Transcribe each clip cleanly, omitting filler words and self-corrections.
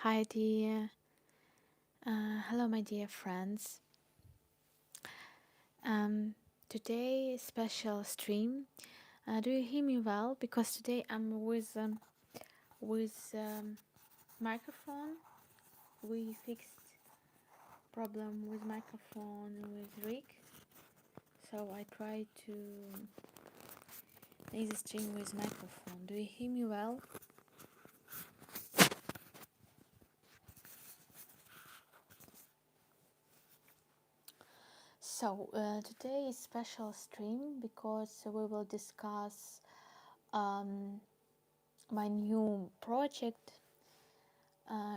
Hi, dear. Hello, my dear friends. Um, Today special stream. Do you hear me well? Because today I'm with microphone. We fixed problem with microphone with Rick, so I try to make the stream with microphone. Do you hear me well? So today is special stream because we will discuss um, my new project.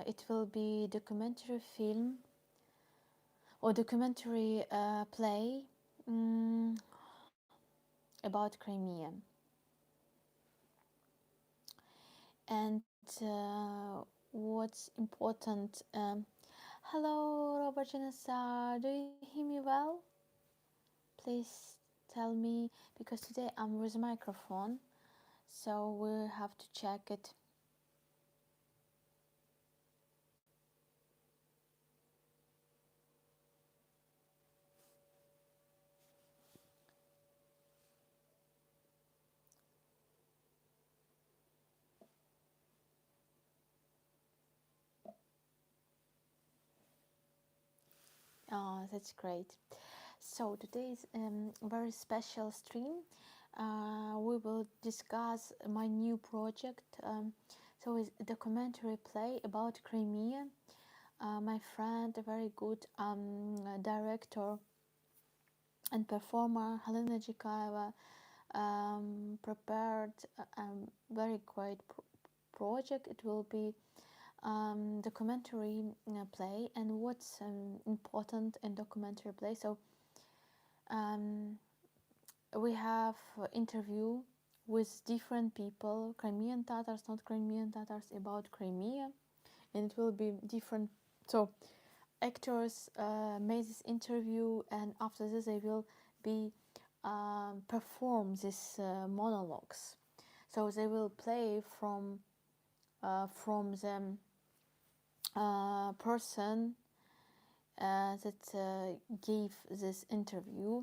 It will be documentary film or documentary play mm, about Crimea. And what's important? Hello, Robert Janessa. Do you hear me well? Please tell me because today I'm with microphone, so we'll have to check it. Oh, that's great. So today's very special stream. We will discuss my new project. So it's a documentary play about Crimea. My friend, a very good director and performer, Helena Jikaeva, prepared a very great project. It will be documentary play, and what's important in documentary play. So um, we have interview with different people, Crimean Tatars, not Crimean Tatars, about Crimea, and it will be different. So actors made this interview, and after this they will be perform these monologues. So they will play from the person that gave this interview,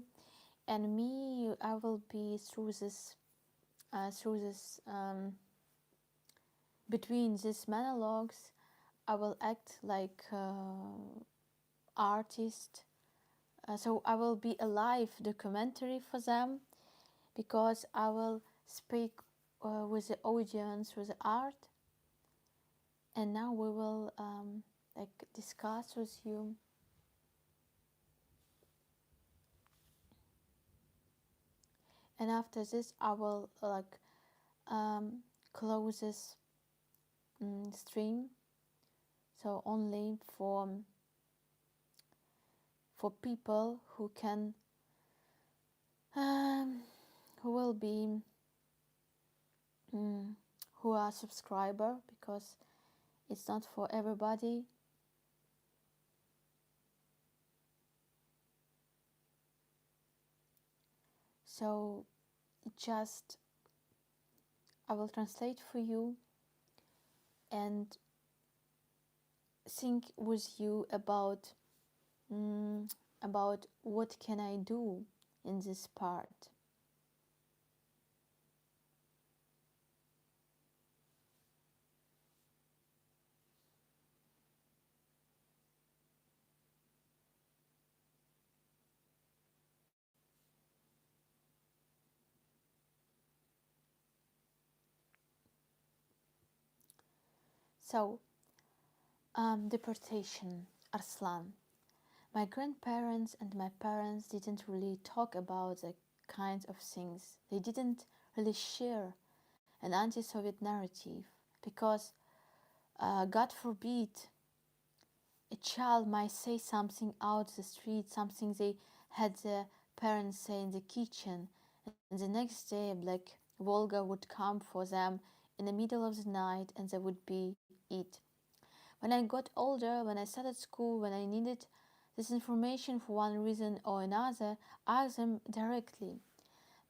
and me, I will be through this between these monologues. I will act like artist. So I will be a live documentary for them because I will speak with the audience with the art. And now we will like discuss with you. And after this, I will like close this stream. So only for people who can who will be who are subscriber, because it's not for everybody. So just I will translate for you and think with you about what can I do in this part. So deportation, Arslan. My grandparents and my parents didn't really talk about the kinds of things. They didn't really share an anti-Soviet narrative because, God forbid, a child might say something out the street, something they had the parents say in the kitchen, and the next day a black Volga would come for them in the middle of the night and they would be it. When I got older, when I started school, when I needed this information for one reason or another, I asked them directly.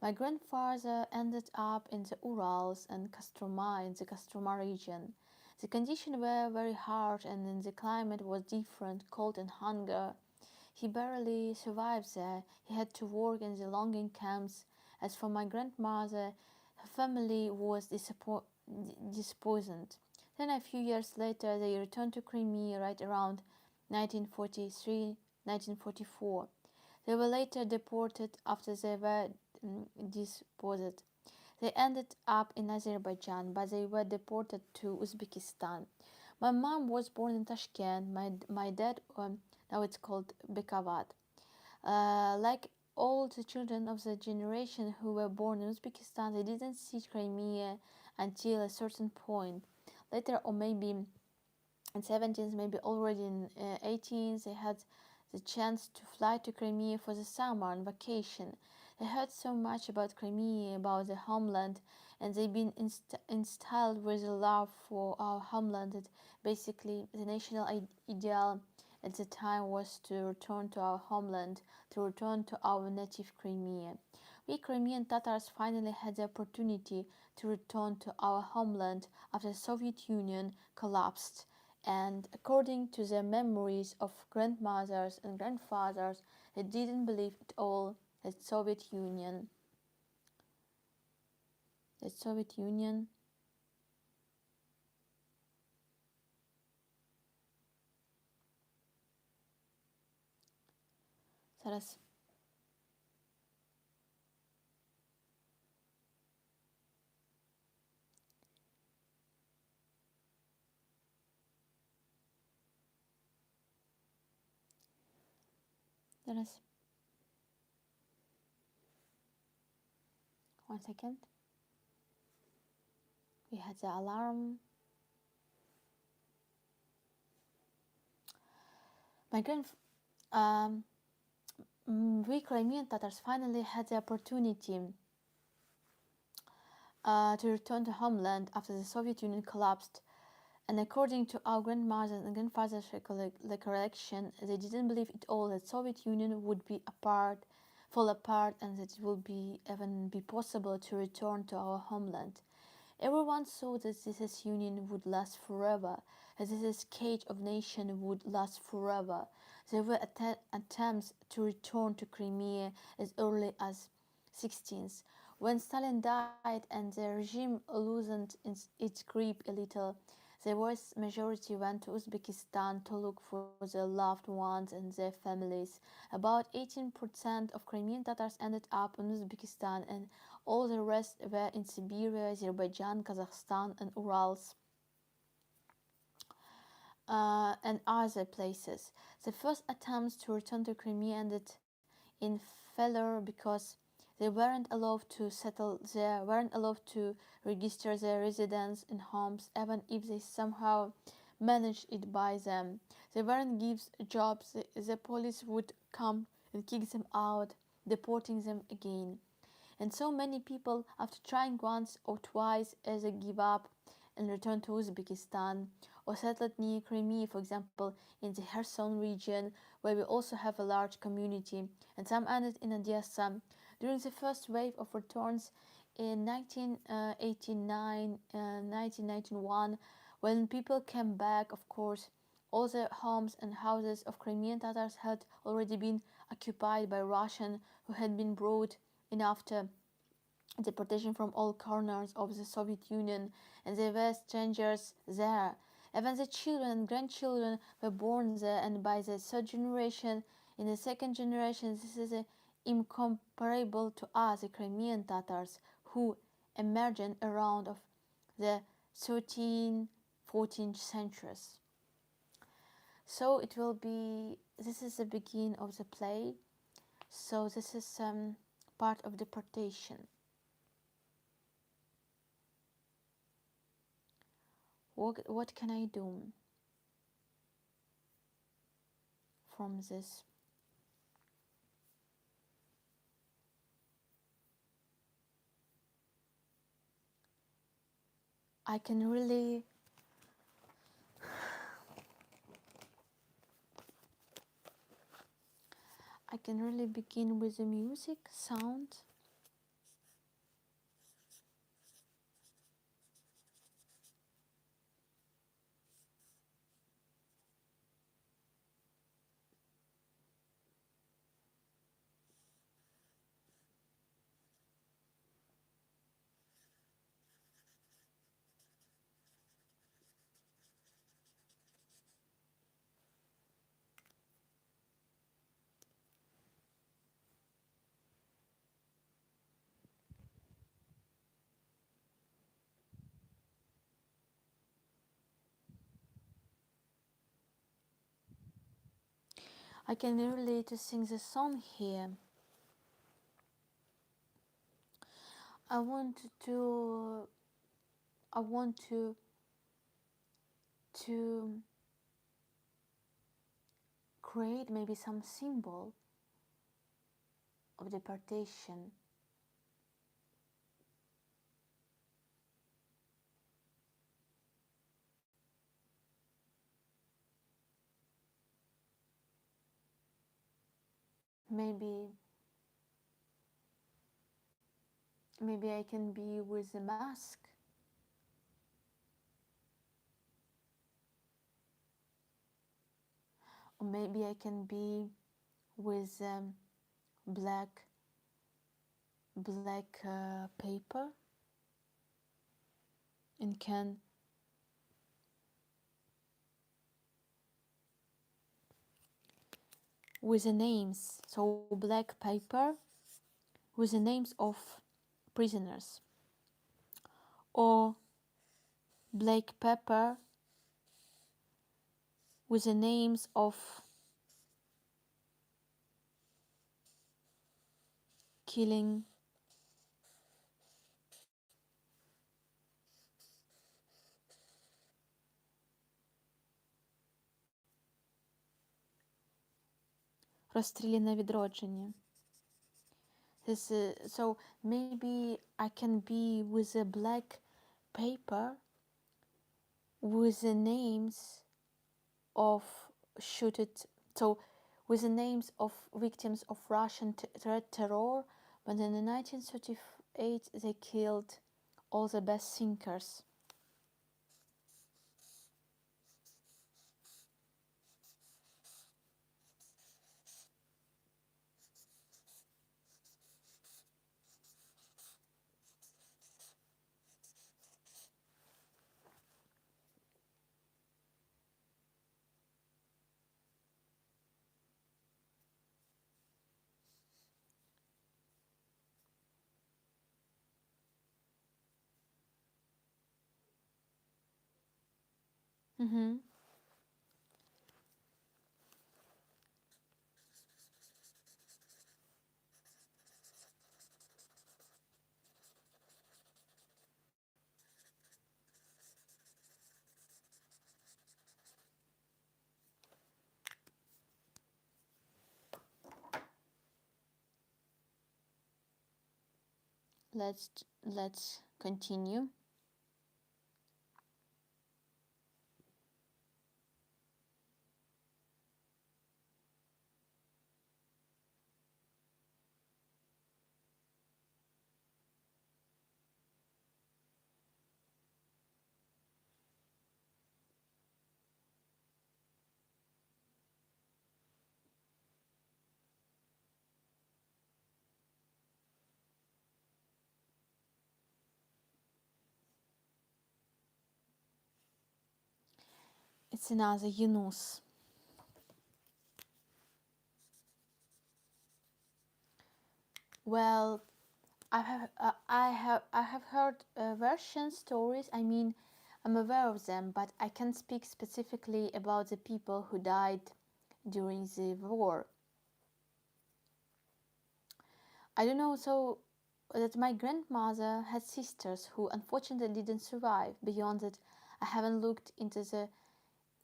My grandfather ended up in the Urals and Kostroma, in the Kostroma region. The conditions were very harsh, and the climate was different, cold and hunger. He barely survived there. He had to work in the logging camps. As for my grandmother, her family was dispossessed. Then, a few years later, they returned to Crimea right around 1943 1944. They were later deported after they were dispossessed. They ended up in Azerbaijan, but they were deported to Uzbekistan. My mom was born in Tashkent. My dad, now it's called Bekavat. Like all the children of the generation who were born in Uzbekistan, they didn't see Crimea until a certain point. Later, or maybe in 17th, maybe already in 18th, they had the chance to fly to Crimea for the summer on vacation. They heard so much about Crimea, about the homeland, and they've been instilled with a love for our homeland. That basically the national ideal at the time was to return to our homeland, to return to our native Crimea. We Crimean Tatars finally had the opportunity to return to our homeland after the Soviet Union collapsed, and according to the memories of grandmothers and grandfathers, they didn't believe at all that Soviet Union Зараз зараз 1 second. We had the alarm. My grand um, we Crimean Tatars finally had the opportunity to return to homeland after the Soviet Union collapsed. And according to our grandmothers and grandfathers' recollection, they didn't believe at all that Soviet Union would fall apart, and that it would even be possible to return to our homeland. Everyone thought that this union would last forever, that this cage of nation would last forever. There were attempts to return to Crimea as early as 16th. When Stalin died and the regime loosened its grip a little, the vast majority went to Uzbekistan to look for their loved ones and their families. About 18% of Crimean Tatars ended up in Uzbekistan, and all the rest were in Siberia, Azerbaijan, Kazakhstan, and Urals, and other places. The first attempts to return to Crimea ended in failure because they weren't allowed to settle there, weren't allowed to register their residence in homes, even if they somehow managed it by them. They weren't given jobs, the police would come and kick them out, deporting them again. And so many people, after trying once or twice, either give up and return to Uzbekistan or settled near Crimea, for example, in the Kherson region, where we also have a large community, and some ended in Odessa. During the first wave of returns in 1989, 1991, when people came back, of course, all the homes and houses of Crimean Tatars had already been occupied by Russians who had been brought in after deportation from all corners of the Soviet Union, and there were strangers there. Even the children and grandchildren were born there, and by the third generation, in the second generation, this is incomparable to us, the Crimean Tatars, who emerged around of the 13th, 14th centuries. So it will be, this is the beginning of the play. So this is part of deportation. What can I do from this? I can really begin with the music sound. I can relate to sing the song here. I want to I want to create maybe some symbol of deportation. Maybe maybe I can be with a mask, or maybe I can be with black paper, and can with the names, so black paper with the names of prisoners, or black paper with the names of killing розстріляне на відродження. So maybe I can be with a black paper with the names of shooted, so with the names of victims of Russian terror, but in the 1938 they killed all the best thinkers. Mm-hmm. Let's continue. It's another Yunus. Well, I have heard Russian stories. I mean, I'm aware of them, but I can't speak specifically about the people who died during the war. I don't know. So that my grandmother had sisters who unfortunately didn't survive. Beyond that, I haven't looked into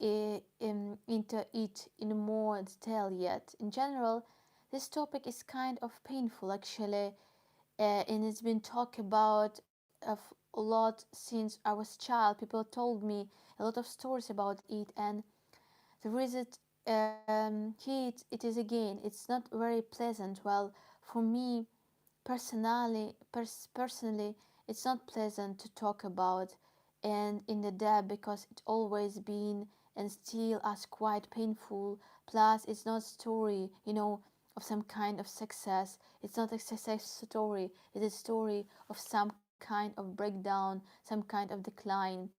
it in more detail yet. In general, this topic is kind of painful actually, and it's been talked about a lot since I was a child. People told me a lot of stories about it, and the visit here it is again. It's not very pleasant. Well, for me personally, it's not pleasant to talk about and in the depth because it's always been and still as quite painful. Plus, it's not a story, of some kind of success. It's not a success story. It's a story of some kind of breakdown, some kind of decline.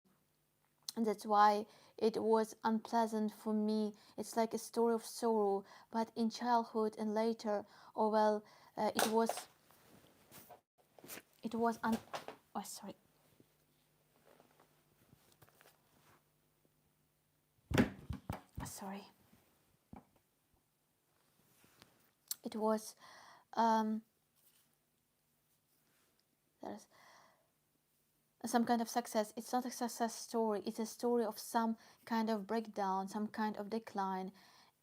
And that's why it was unpleasant for me. It's like a story of sorrow, but in childhood and later, oh well, it was oh sorry, sorry. It was um, there's some kind of success. It's not a success story, it's a story of some kind of breakdown, some kind of decline.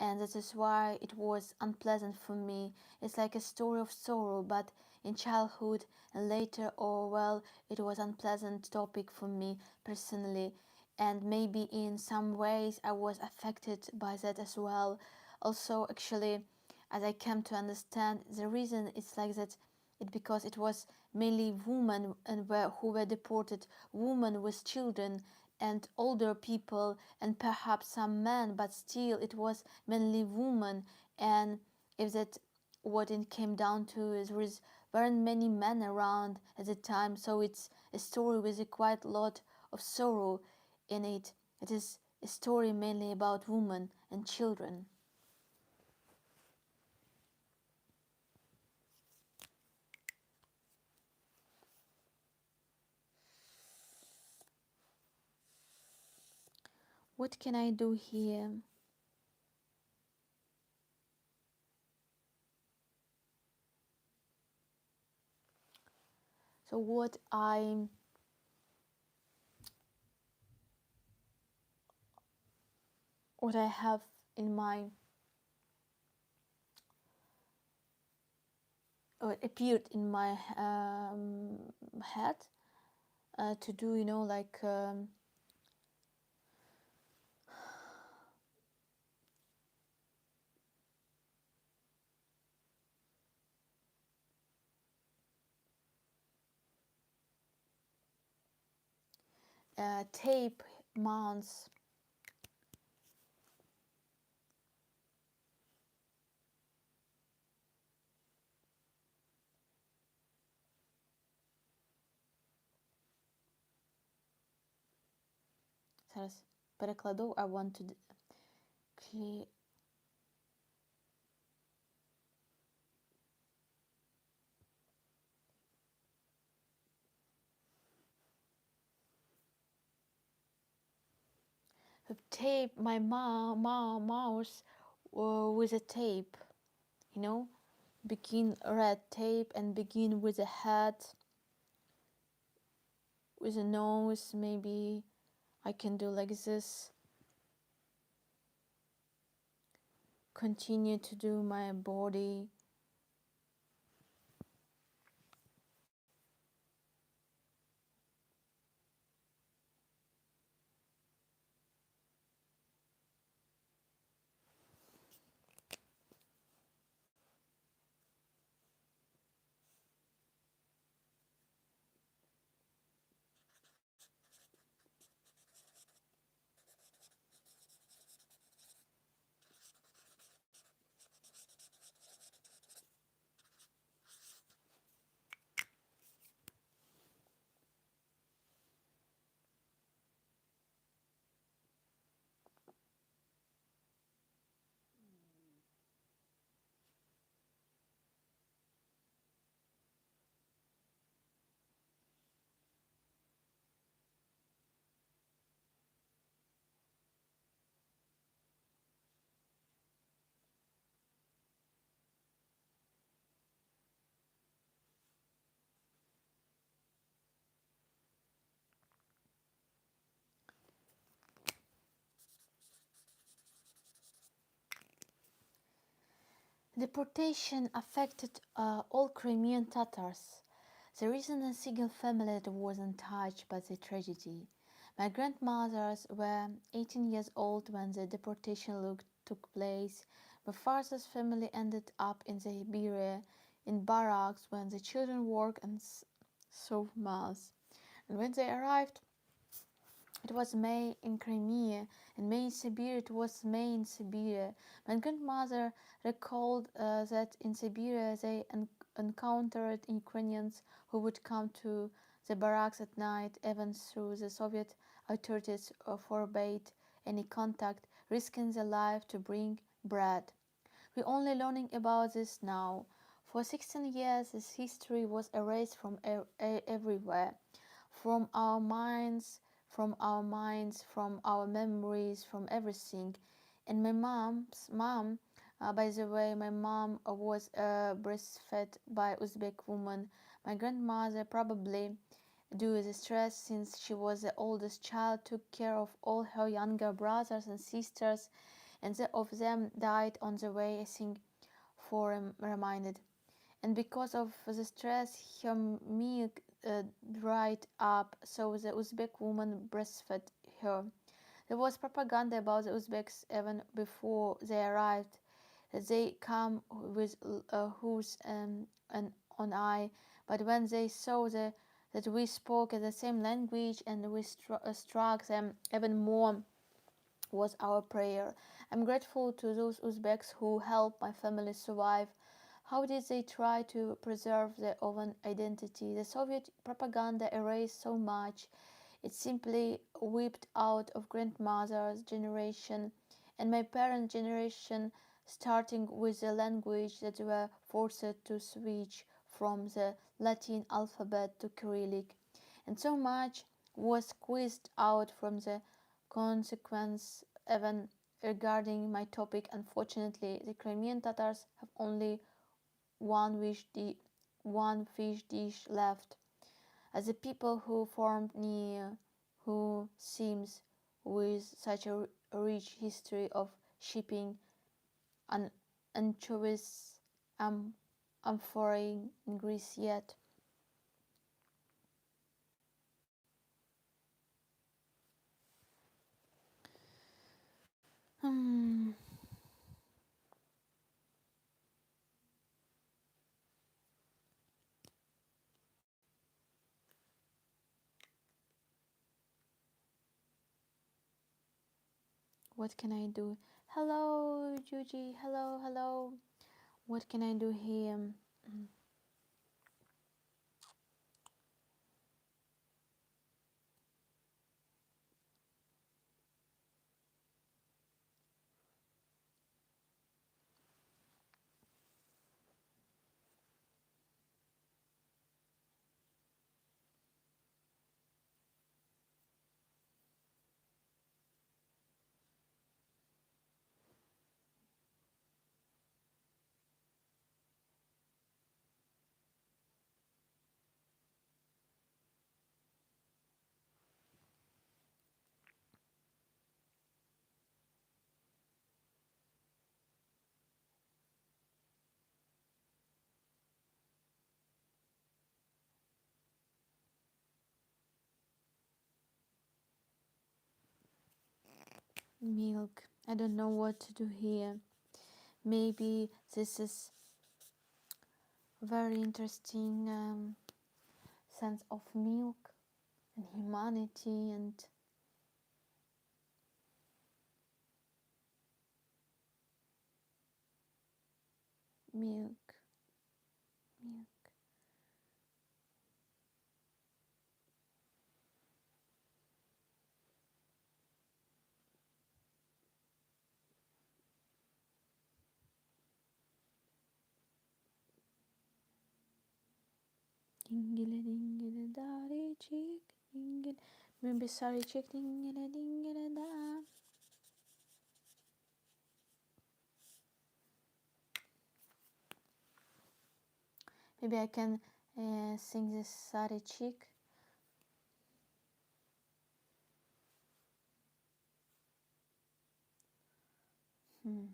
And this is why it was unpleasant for me. It's like a story of sorrow, but in childhood and later, or well, it was unpleasant topic for me personally. And maybe in some ways I was affected by that as well. Also, actually, as I came to understand, the reason it's like that, it because it was mainly women and who were deported, women with children and older people and perhaps some men, but still it was mainly women. And if that what it came down to is there weren't many men around at the time, so it's a story with a quite lot of sorrow in it. It is a story mainly about women and children. What can I do here? So what I have in my or appeared in my head to do, like tape mounts, зараз перекладу. I want to clear. Tape my mouse with a tape, you know, begin red tape and begin with a head, with a nose. Maybe I can do like this, continue to do my body. Deportation affected all Crimean Tatars. There isn't a single family that wasn't touched by the tragedy. My grandmothers were 18 years old when the deportation took place. My father's family ended up in Siberia in barracks when the children worked and saw mass. And when they arrived, it was May in Crimea, and May in Siberia. It was May in Siberia. My grandmother recalled that in Siberia they encountered Ukrainians who would come to the barracks at night, even though the Soviet authorities forbade any contact, risking their life to bring bread. We're only learning about this now. For 16 years, this history was erased from everywhere, from our minds, from our memories, from everything. And my mom's mom By the way, my mom was breastfed by Uzbek woman. My grandmother probably, due to the stress since she was the oldest child, took care of all her younger brothers and sisters, and of them died on the way, I think, for reminded. And because of the stress, her milk dried up, so the Uzbek woman breastfed her. There was propaganda about the Uzbeks even before they arrived. They come with who's and on eye, but when they saw that we spoke the same language and we struck them even more was our prayer. I'm grateful to those Uzbeks who helped my family survive. How did they try to preserve their own identity? The Soviet propaganda erased so much. It simply wiped out of grandmother's generation and my parents' generation, starting with the language that were forced to switch from the Latin alphabet to Cyrillic. And so much was squeezed out from the consequence even regarding my topic. Unfortunately, the Crimean Tatars have only one one fish dish left. As the people who formed near, who seems with such a rich history of shipping and anchovies am amphorae in Greece yet. Hmm. What can I do? Hello, Juji. Hello, hello. What can I do here? Milk. I don't know what to do here. Maybe this is very interesting sense of milk and humanity and milk, milk. Dingile dingile dari chick dingile. Maybe sorry chick dingile dingile da. Maybe I can sing this sorry chick. Hmm.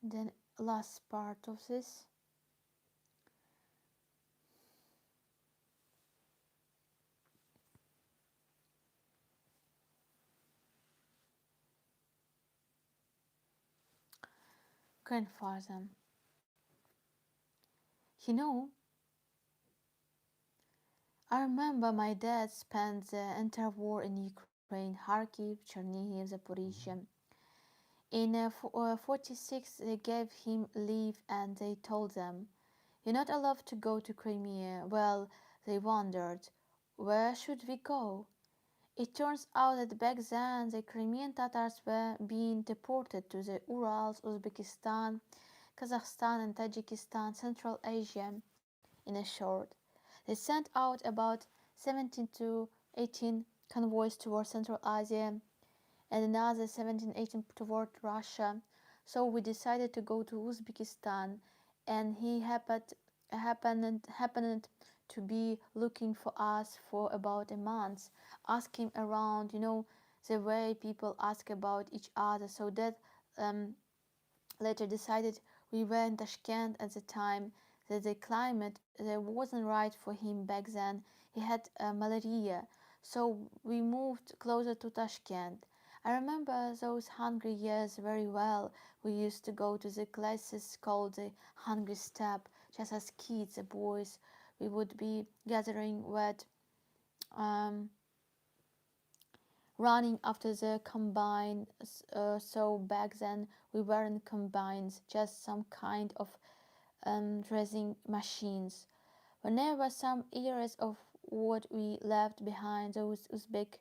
Then last part of this. Grandfather. You know, I remember my dad spent the interwar in Ukraine, Kharkiv, Chernihiv, Zaporizhia. In 46, they gave him leave and they told them, "You're not allowed to go to Crimea." Well, they wondered, where should we go? It turns out that back then the Crimean Tatars were being deported to the Urals, Uzbekistan, Kazakhstan, and Tajikistan, Central Asia. In a short, they sent out about 17 to 18 convoys toward Central Asia and another 17 18 toward Russia. So we decided to go to Uzbekistan, and he happened to be looking for us for about a month, asking around, the way people ask about each other. So that um, later decided we were in Tashkent at the time that the climate that wasn't right for him back then. He had malaria, so we moved closer to Tashkent. I remember those hungry years very well. We used to go to the classes called the Hungry Step, just as kids, the boys. We would be gathering wet, um, running after the combine. So back then we weren't combines, just some kind of dressing machines. Whenever some ears of what we left behind, those Uzbek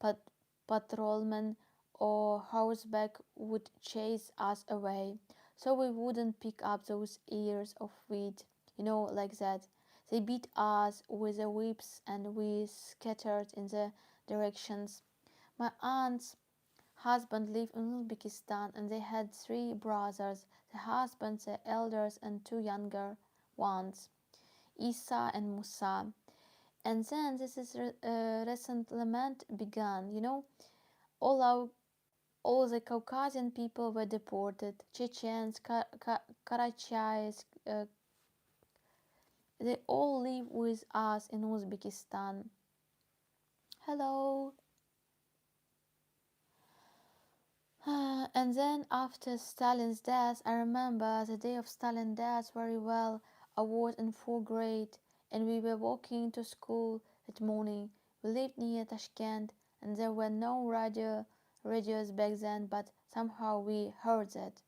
pat- patrolmen or horseback would chase us away, so we wouldn't pick up those ears of wheat, like that. They beat us with the whips and we scattered in the directions. My aunt's husband lived in Uzbekistan and they had three brothers, the husband, the elders, and two younger ones, Isa and Musa. And then this is recent lament began. All the Caucasian people were deported. Chechens, Karachais, they all live with us in Uzbekistan. Hello. And then after Stalin's death, I remember the day of Stalin's death very well. I was in fourth grade and we were walking to school that morning. We lived near Tashkent and there were no radios back then, but somehow we heard that.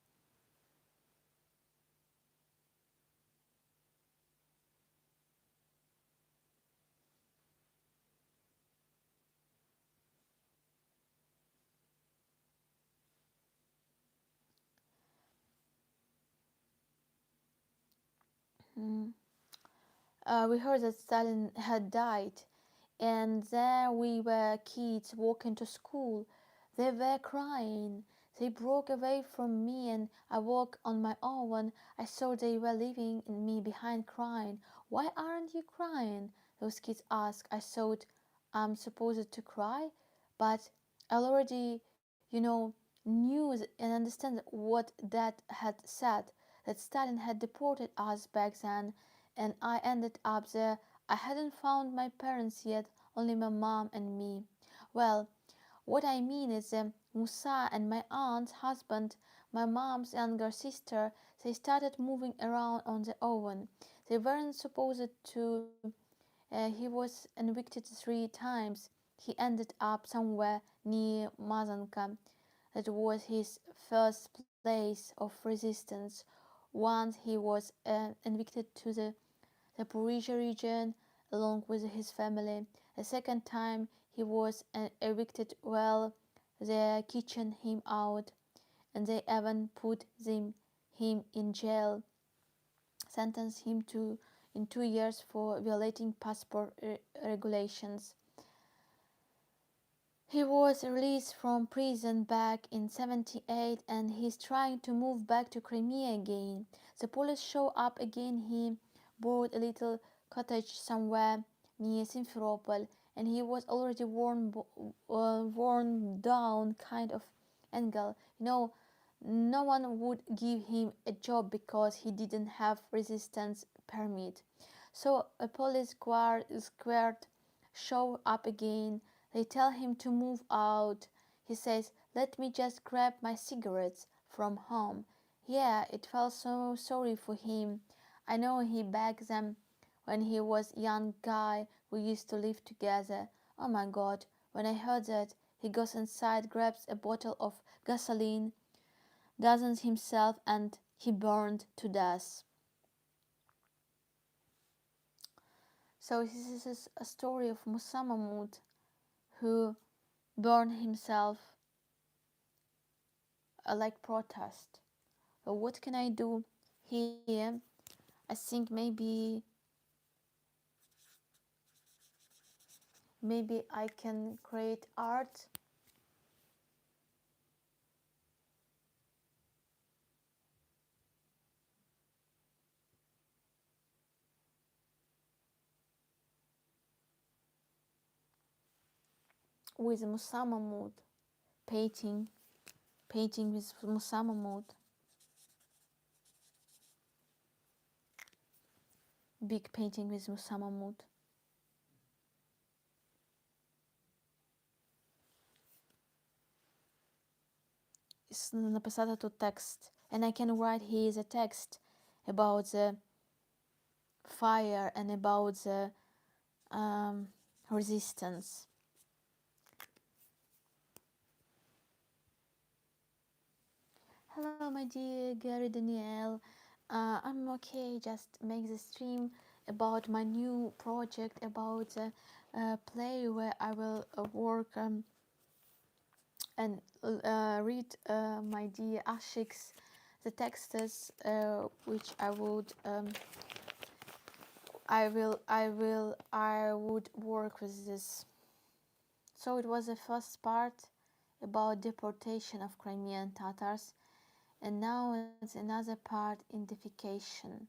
Mm. We heard that Stalin had died, and there we were kids walking to school. They were crying. They broke away from me and I walked on my own. I saw they were leaving me behind crying. "Why aren't you crying?" those kids asked. I thought I'm supposed to cry, but I already, knew and understand what Dad had said, that Stalin had deported us back then and I ended up there. I hadn't found my parents yet, only my mom and me. Well, what I mean is Musa and my aunt's husband, my mom's younger sister, they started moving around on their own. They weren't supposed to. He was evicted 3 times. He ended up somewhere near Mazanka. That was his first place of resistance. Once he was evicted to the Zaporizhia region along with his family. A second time he was evicted. Well, they kitchened him out and they even put him in jail, sentenced him to in 2 years for violating passport regulations. He was released from prison back in 78 and he's trying to move back to Crimea again. The police show up again. He bought a little cottage somewhere near Simferopol and he was already worn down kind of angle. No one would give him a job because he didn't have resistance permit. So a police squad show up again. They tell him to move out. He says, "Let me just grab my cigarettes from home." Yeah, it felt so sorry for him. I know he begged them when he was young guy We used to live together. Oh my God, when I heard that, he goes inside, grabs a bottle of gasoline, dozens himself, and he burned to death. So this is a story of Musa Mahmoud, who burned himself like protest. So what can I do here? I think maybe I can create art with Musa Mahmoud, painting with Musa Mahmoud, big painting with Musa Mahmoud. Написати тут text, and I can write here the text about the fire and about the resistance. Hello, my dear Gary Danielle. I'm okay. Just make the stream about my new project, about the play where I will work and read my dear Ashiks the texts which I would I would work with this. So it was the first part about deportation of Crimean Tatars, and now it's another part, identification.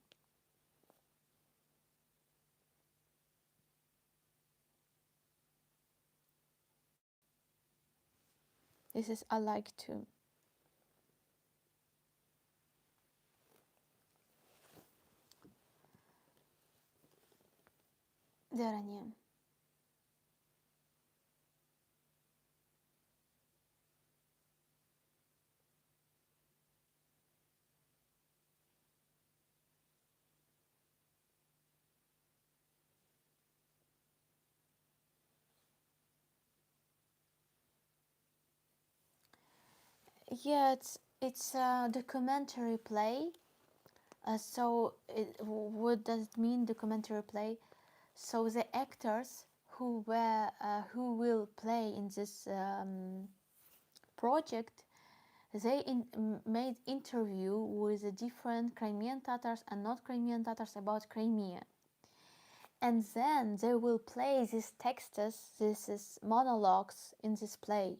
This is I like to. Deranium. Yeah, it's a documentary play. What does it mean, documentary play? So the actors who will play in this project, they made interview with the different Crimean Tatars and not Crimean Tatars about Crimea, and then they will play these texts, these monologues in this play.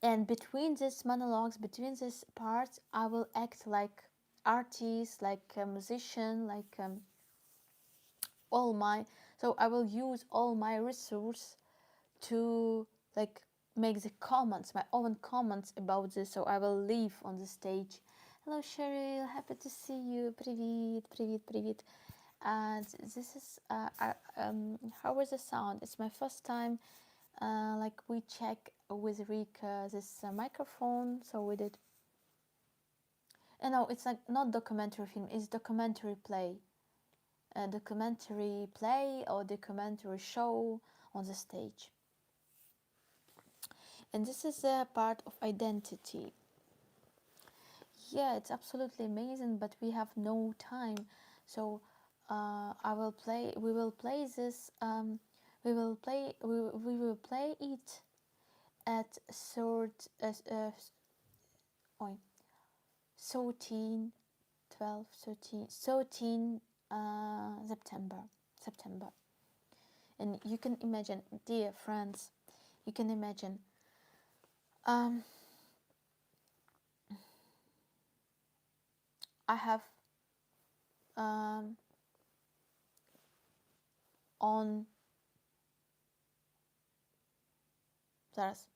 And between these monologues, between these parts, I will act like artist, like a musician, like all my. So I will use all my resource to like make the comments, my own comments about this. So I will live on the stage. Hello, Cheryl. Happy to see you. Привет, привет, привет. And this is how was the sound? It's my first time. Like we check with Rick this microphone, so we did. No, it's like not documentary film. It's documentary play, documentary play or documentary show on the stage. And this is a part of identity. Yeah, it's absolutely amazing, but we have no time, so I will play. We will play this. We will play. We will play it at 13, 12, 13 September. And you can imagine, dear friends, you can imagine I have on зараз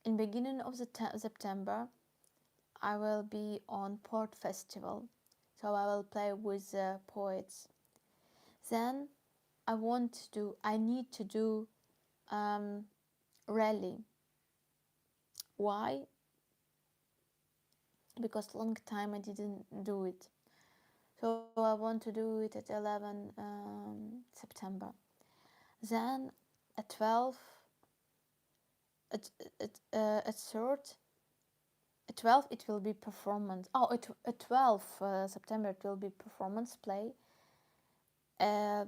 in beginning of the September I will be on Port Festival, so I will play with the poets. Then I need to do rally. Why? Because long time I didn't do it. So I want to do it at 11 September. Then at 12, at third, at 12 it will be performance. Oh, at 12 September it will be performance play. Uh,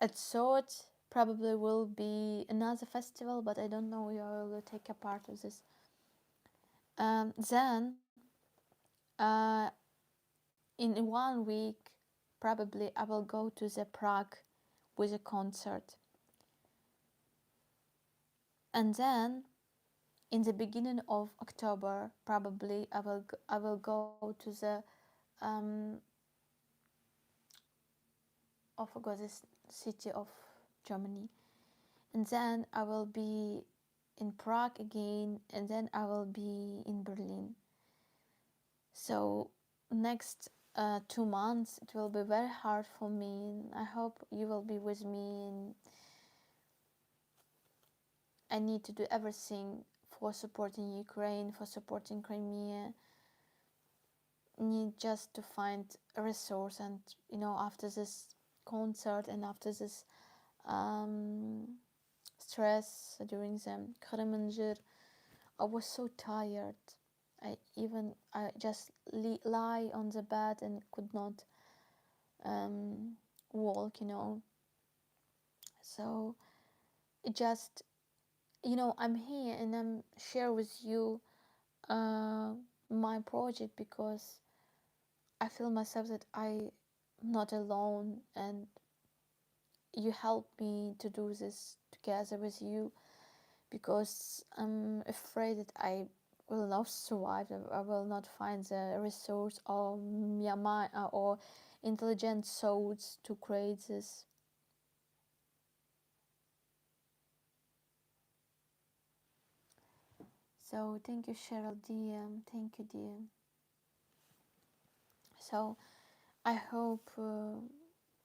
at third probably will be another festival, but I don't know if I will take a part of this. Then uh, in 1 week probably I will go to the Prague with a concert. And then in the beginning of October probably I will go to the um I forgot this city of Germany, and then I will be in Prague again, and then I will be in Berlin. So next 2 months it will be very hard for me. I hope you will be with me, and I need to do everything for supporting Ukraine, for supporting Crimea. Need just to find a resource, and after this concert and after this um, stress during the Crimea, I was so tired. I just lie on the bed and could not um, walk. So it just I'm here and I'm share with you uh, my project because I feel myself that I'm not alone, and you help me to do this together with you, because I'm afraid that I will not survive. I will not find the resource or mind or intelligent souls to create this. So thank you, Cheryl, dear. Thank you, dear. So I hope,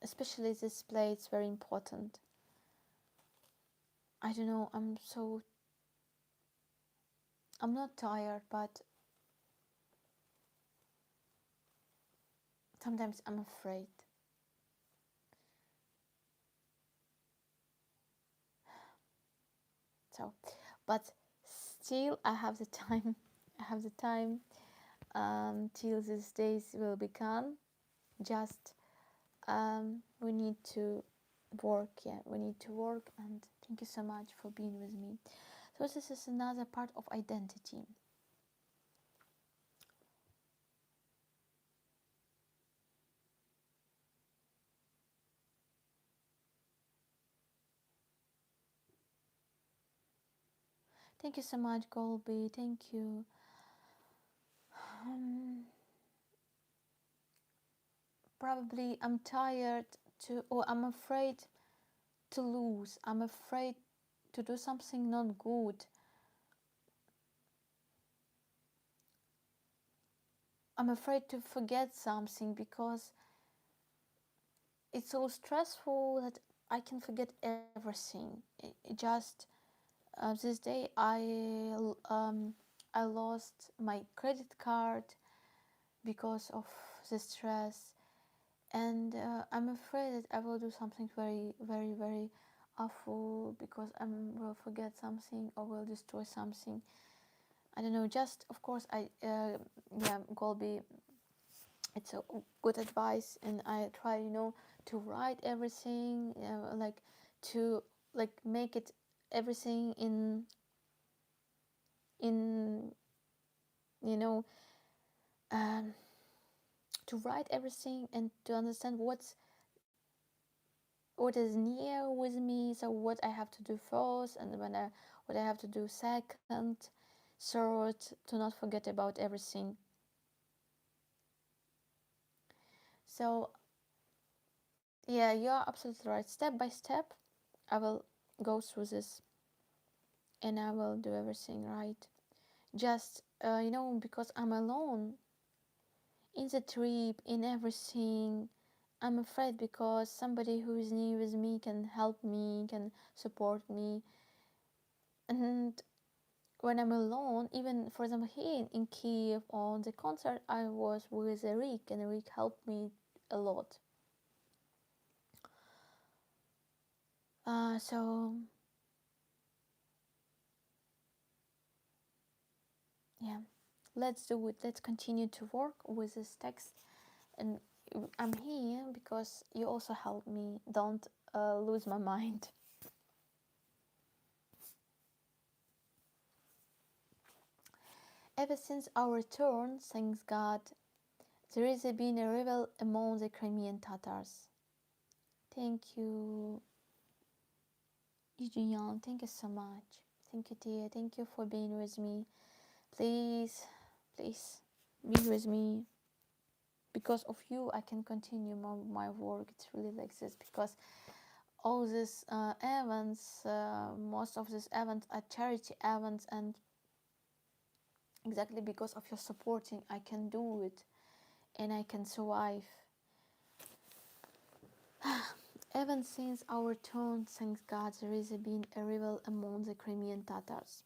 especially this play, it's very important. I don't know. I'm not tired, but sometimes I'm afraid. So, but still, I have the time. I have the time till these days will be gone. Just we need to work. Yeah, we need to work. And thank you so much for being with me. So this is another part of identity. Thank you so much, Colby. Thank you. Um, Probably I'm tired or I'm afraid to lose. I'm afraid to do something not good. I'm afraid to forget something because it's so stressful that I can forget everything. It just this day I lost my credit card because of the stress, and I'm afraid that I will do something very, very, very awful because I will forget something or will destroy something. I don't know. Just of course yeah, Colby, it's a good advice, and I try to write everything, like to make it everything in you know um, to write everything and to understand what is near with me, so what I have to do first, and what I have to do second, third, to not forget about everything. So yeah, you are absolutely right. Step by step I will go through this, and I will do everything right. Just because I'm alone in the trip, in everything. I'm afraid because somebody who is near with me can help me, can support me. And when I'm alone, even for example here in Kiev on the concert, I was with Eric, and Eric helped me a lot. So yeah, let's do it. Let's continue to work with this text, and I'm here because you also help me. Don't lose my mind. Ever since our return, thanks God, there has been a rebel among the Crimean Tatars. Thank you, Julian. Thank you so much. Thank you, dear. Thank you for being with me. Please, please be with me. Because of you, I can continue my work. It's really like this because all these events, most of these events are charity events, and exactly because of your supporting, I can do it and I can survive. Even since our turn, thanks God, there has been a rebel among the Crimean Tatars.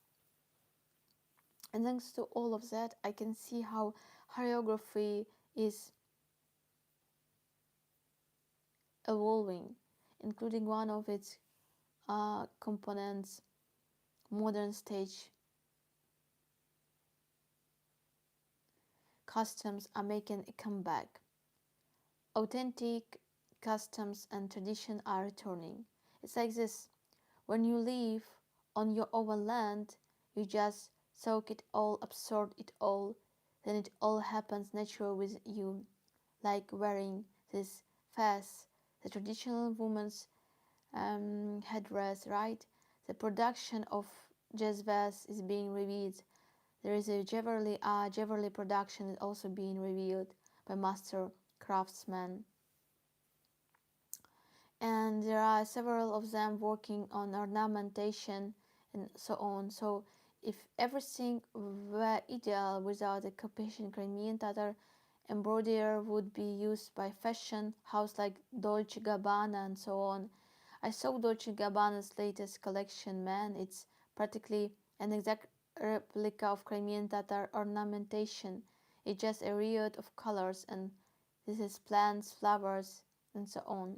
And thanks to all of that, I can see how choreography is evolving, including one of its components, modern stage customs are making a comeback. Authentic customs and tradition are returning. It's like this: when you live on your own land, you just soak it all, absorb it all, then it all happens natural with you, like wearing this fez, the traditional woman's headdress, right? The production of jazz vest is being revealed. There is a jewelry production is also being revealed by master craftsmen, and there are several of them working on ornamentation and so on. So if everything were ideal without the Carpathian Crimean Tatar, embroidery would be used by fashion house like Dolce Gabbana and so on. I saw Dolce Gabbana's latest collection, man. It's practically an exact replica of Crimean Tatar ornamentation. It's just a riot of colors, and this is plants, flowers, and so on.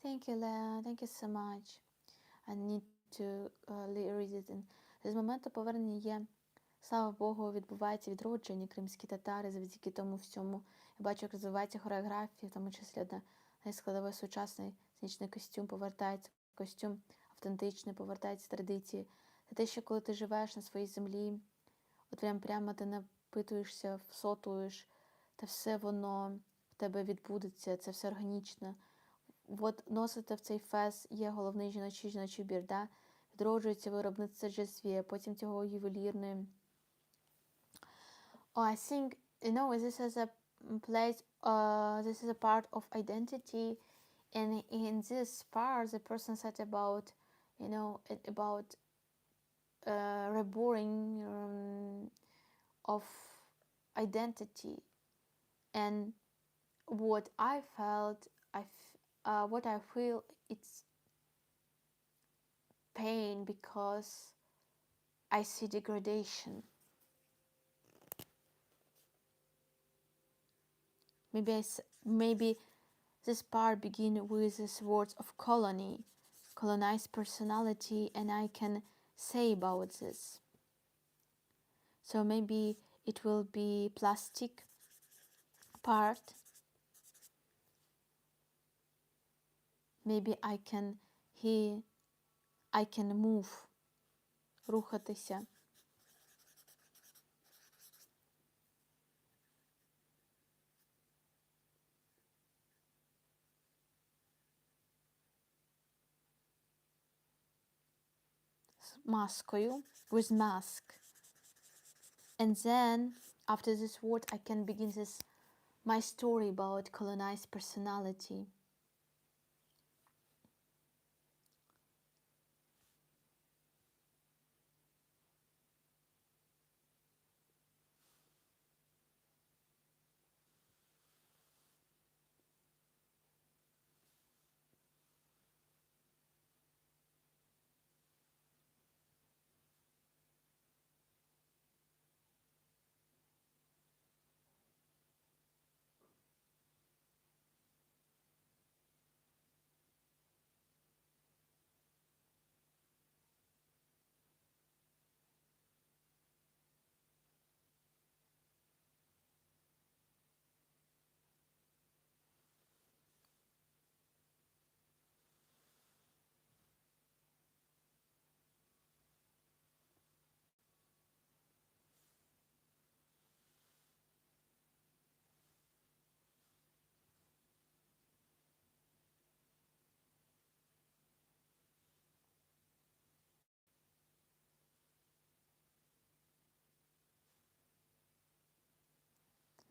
Thank you, Leah. Thank you so much. I need to read it. З моменту повернення є, слава Богу, відбувається відродження кримські татари завдяки тому всьому. Я бачу, як розвивається хореографія, в тому числі одна найскладовий сучасний сценічний костюм, повертається костюм автентичний, повертаються традиції. Це те, що коли ти живеш на своїй землі, от прямо ти напитуєшся, всотуєш, та все воно в тебе відбудеться, це все органічно. От носите в цей фес є головний жіночий убір, да? Відроджується виробництво джесві, потім цього ювелірної. Oh, I think, this is a place, this is a part of identity, and in this part, the person said about, about reborn of identity, and what I felt, what I feel, it's pain because I see degradation. Maybe this part begin with these words of colonized personality, and I can say about this. So maybe it will be plastic part. Maybe I can move, рухатися. З маскою, with mask. And then after this word I can begin my story about colonized personality.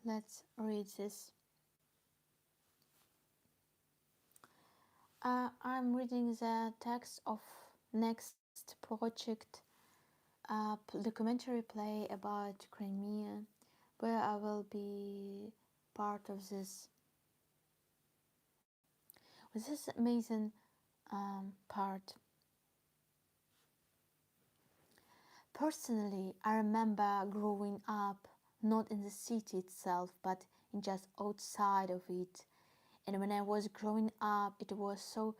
let's read this. I'm reading the text of next project, documentary play about Crimea, where I will be part of this. With this amazing part. Personally, I remember growing up not in the city itself, but in just outside of it. And when I was growing up, it was, so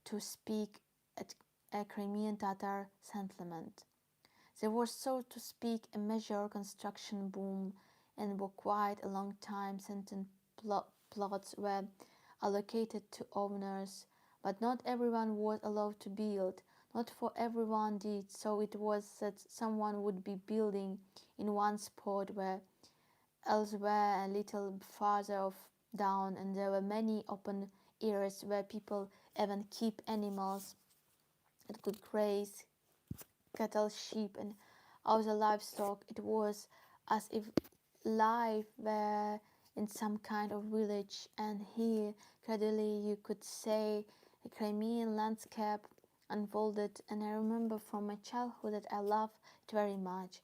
to speak, at a Crimean Tatar settlement. There was, so to speak, a major construction boom, and for quite a long time certain plots were allocated to owners, but not everyone was allowed to build. Not for everyone did, so it was that someone would be building in one spot where elsewhere a little farther off down, and there were many open areas where people even keep animals that could graze, cattle, sheep, and other livestock. It was as if life were in some kind of village, and here, gradually, you could say, a Crimean landscape unfolded. And I remember from my childhood that I loved it very much.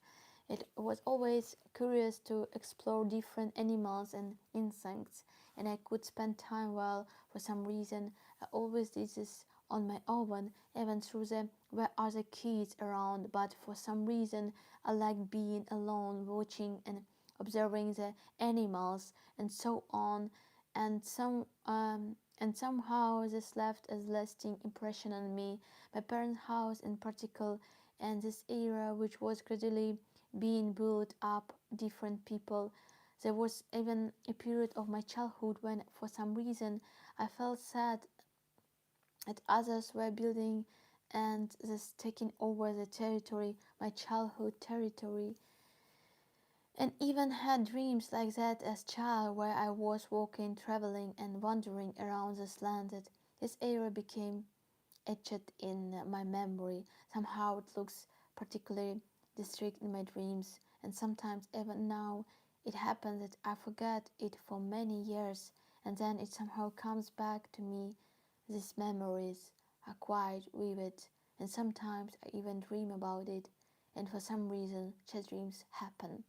It was always curious to explore different animals and insects, and I could spend time well. For some reason, I always did this on my own, even though there were other kids around. But for some reason, I liked being alone, watching and observing the animals and so on. And somehow this left a lasting impression on me. My parents' house in particular, and this era which was gradually being built up different people. There was even a period of my childhood when for some reason I felt sad that others were building and thus taking over the territory, my childhood territory, and even had dreams like that as child, where I was walking, traveling, and wandering around this land. That this era became etched in my memory. Somehow it looks particularly distinct in my dreams, and sometimes even now it happens that I forget it for many years, and then it somehow comes back to me. These memories are quite vivid, and sometimes I even dream about it, and for some reason such dreams happen.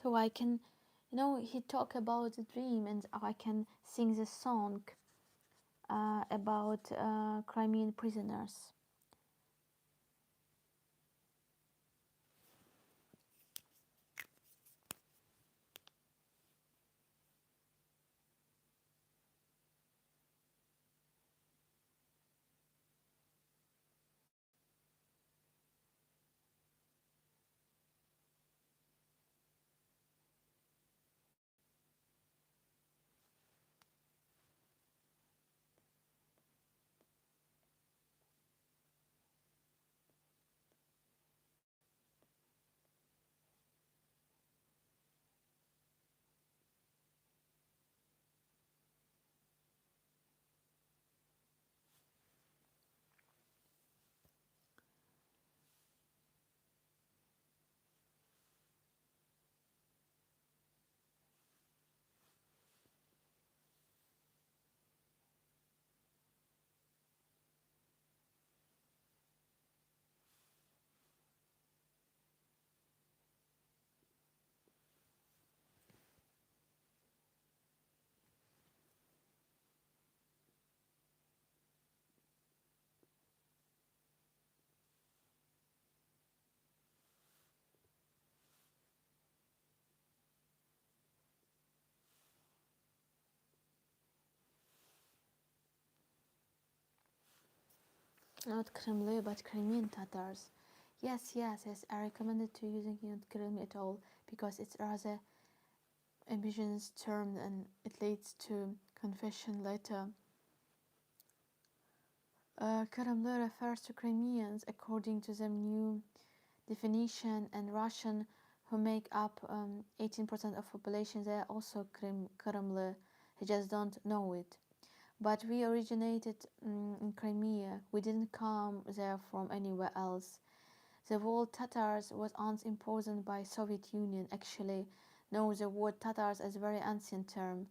So I can, he talk about the dream, and I can sing the song about Crimean prisoners. Not Kremlin, but Crimean Tatars. Yes, yes, yes. I recommend it to using not Kremlin at all, because it's rather ambiguous term and it leads to confession later. Kremlin refers to Crimeans according to the new definition, and Russian, who make up 18% of population, they are also Kremlin. They just don't know it. But we originated in Crimea. We didn't come there from anywhere else. The word Tatars was once imposed by Soviet Union. Actually, no, the word Tatars is a very ancient term.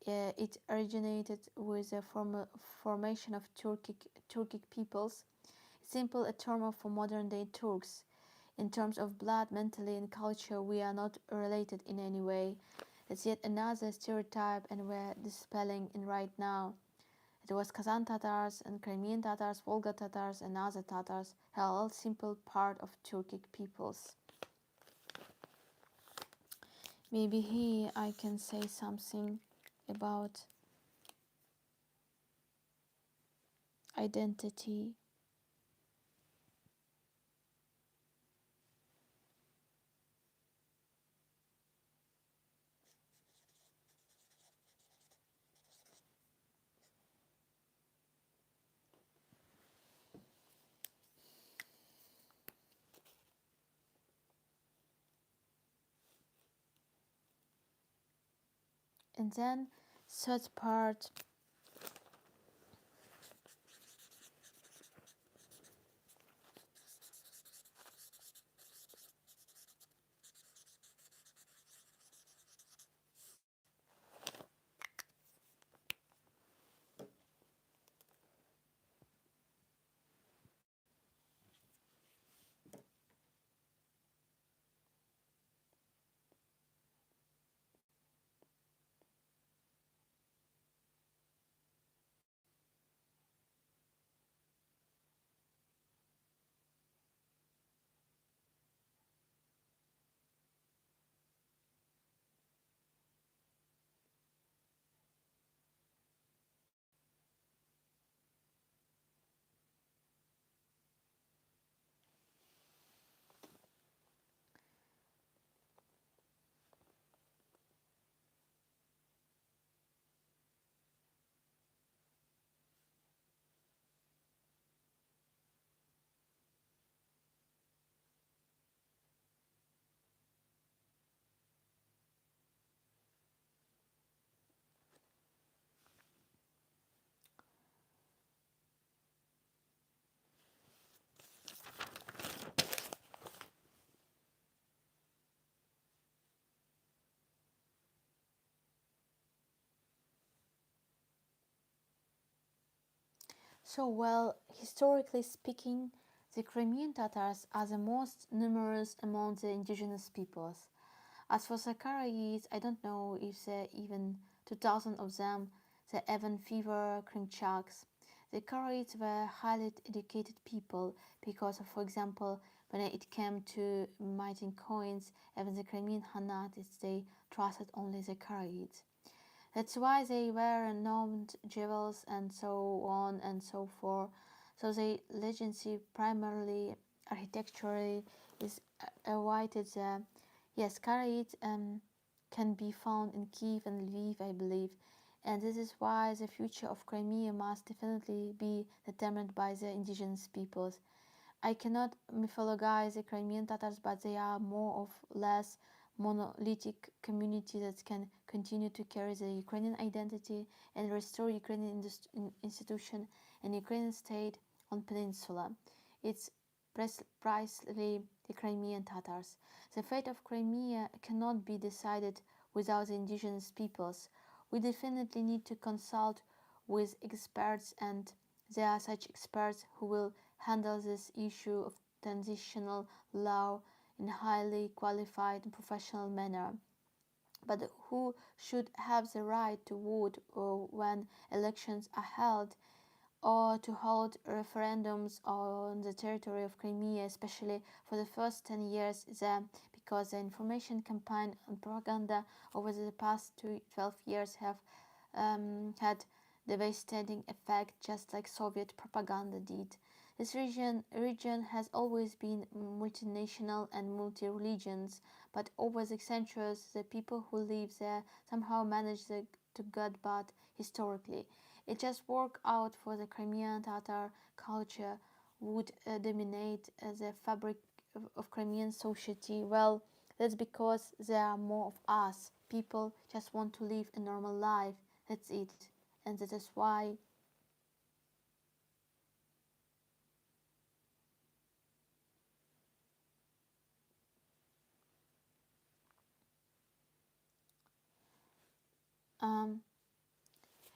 It originated with the formation of Turkic peoples. Simple a term for modern day Turks. In terms of blood, mentally, and culture, we are not related in any way. It's yet another stereotype, and we're dispelling it right now. It was Kazan Tatars and Crimean Tatars, Volga Tatars, and other Tatars, are all simple part of Turkic peoples. Maybe here I can say something about identity. And then third part. So, well, historically speaking, the Crimean Tatars are the most numerous among the indigenous peoples. As for the Karaites, I don't know if there are even 2,000 of them, the Evan Fever Krimchaks. The Karaites were highly educated people because, for example, when it came to mining coins, even the Crimean Hanatis, they trusted only the Karaites. That's why they were renowned jewels and so on and so forth. So the legacy primarily architecturally is awaited the yes Karaite can be found in Kiev and Lviv, I believe, and this is why the future of Crimea must definitely be determined by the indigenous peoples. I cannot mythologize the Crimean Tatars, but they are more or less monolithic community that can continue to carry the Ukrainian identity and restore Ukrainian institution and Ukrainian state on peninsula. It's precisely the Crimean Tatars. The fate of Crimea cannot be decided without the indigenous peoples. We definitely need to consult with experts, and there are such experts who will handle this issue of transitional law in a highly qualified and professional manner, but who should have the right to vote when elections are held, or to hold referendums on the territory of Crimea, especially for the first 10 years there, because the information campaign and propaganda over the past 12 years have had devastating effect, just like Soviet propaganda did. This region has always been multinational and multi-religions, but over the centuries, the people who live there somehow managed to get bad historically. It just worked out for the Crimean Tatar culture would dominate the fabric of Crimean society. Well, that's because there are more of us. People just want to live a normal life. That's it. And that is why um,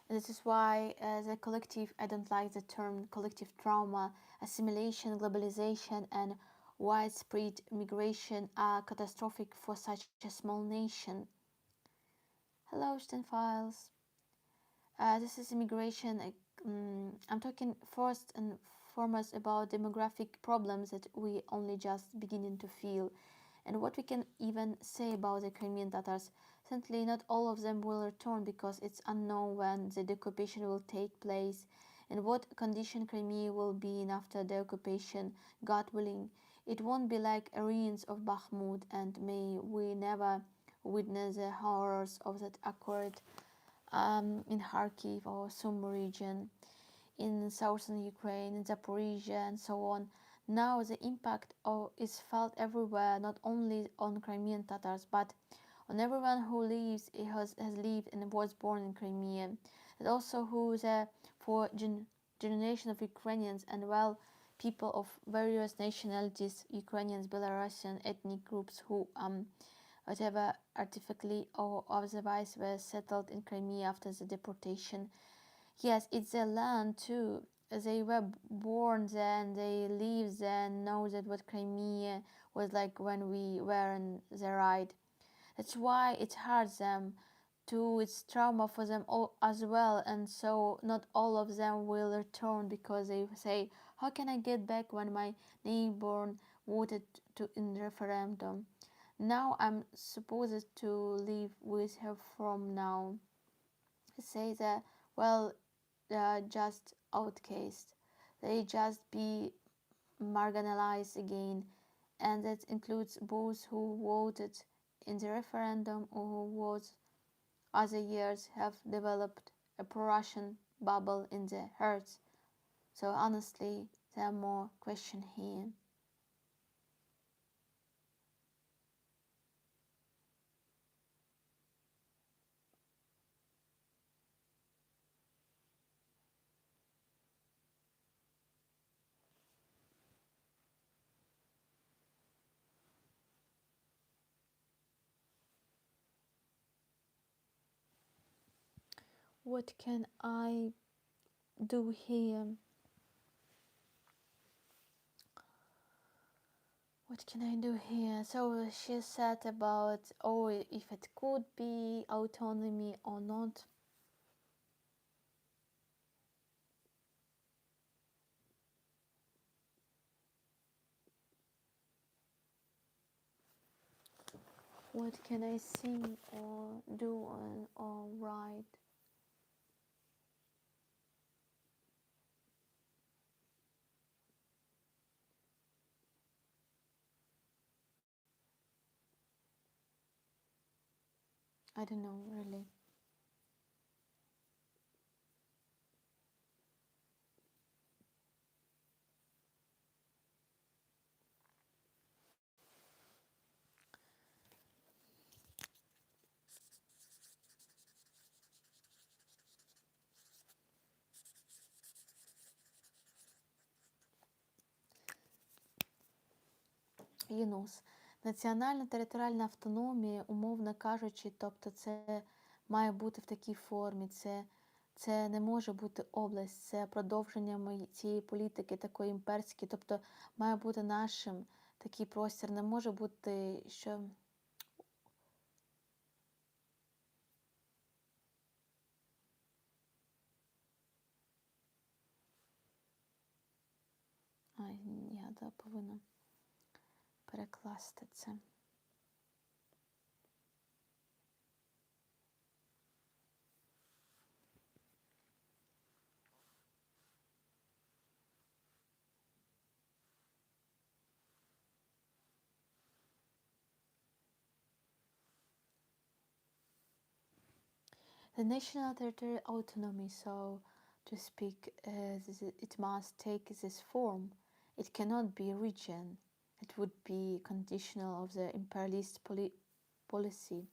this is why the collective, I don't like the term collective trauma, assimilation, globalization, and widespread migration are catastrophic for such a small nation. Hello, Files. This is immigration. I'm talking first and foremost about demographic problems that we only just beginning to feel. And what we can even say about the Crimean Tatars, certainly not all of them will return because it's unknown when the occupation will take place and what condition Crimea will be in after the occupation, God willing. It won't be like ruins of Bakhmut, and may we never witness the horrors of that accord in Kharkiv or Sumy region, in southern Ukraine, in Zaporizhia, and so on. Now the impact is felt everywhere, not only on Crimean Tatars, but on everyone who has lived and was born in Crimea, and also who the for generation of Ukrainians and well people of various nationalities, Ukrainians, Belarusian ethnic groups who whatever artificially or otherwise were settled in Crimea after the deportation. Yes, it's their land too. They were born there and they live there and know that what Crimea was like when we were on the ride. That's why it hurts them too. It's trauma for them all as well, and so not all of them will return because they say, "How can I get back when my neighbor voted to in referendum? Now I'm supposed to live with her from now." Say that well, they are just outcasts. They just be marginalized again, and that includes both who voted in the referendum or who was other years have developed a pro-Russian bubble in their hearts. So honestly, there are more questions here. What can I do here? What can I do here? So she said about, oh, if it could be autonomy or not. What can I sing or do or write? I don't know really. Єнус. Національна територіальна автономія, умовно кажучи, тобто це має бути в такій формі. Це не може бути область, це продовження цієї політики такої імперської, тобто має бути нашим такий простір. Не може бути, що. Я повинна перекласти це. The national territorial autonomy, so to speak, it must take this form. It cannot be region. It would be conditional of the imperialist policy.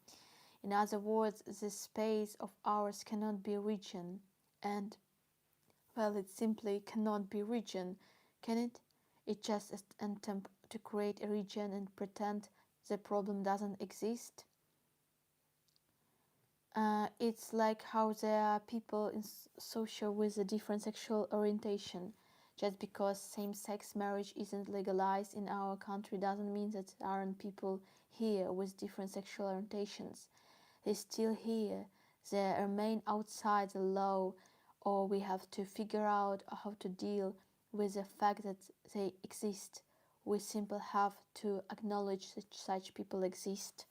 In other words, this space of ours cannot be region, and well, it simply cannot be region, can it? It just an attempt to create a region and pretend the problem doesn't exist. It's like how there are people in social with a different sexual orientation. Just because same-sex marriage isn't legalized in our country doesn't mean that there aren't people here with different sexual orientations. They're still here. They remain outside the law, or we have to figure out how to deal with the fact that they exist. We simply have to acknowledge that such people exist.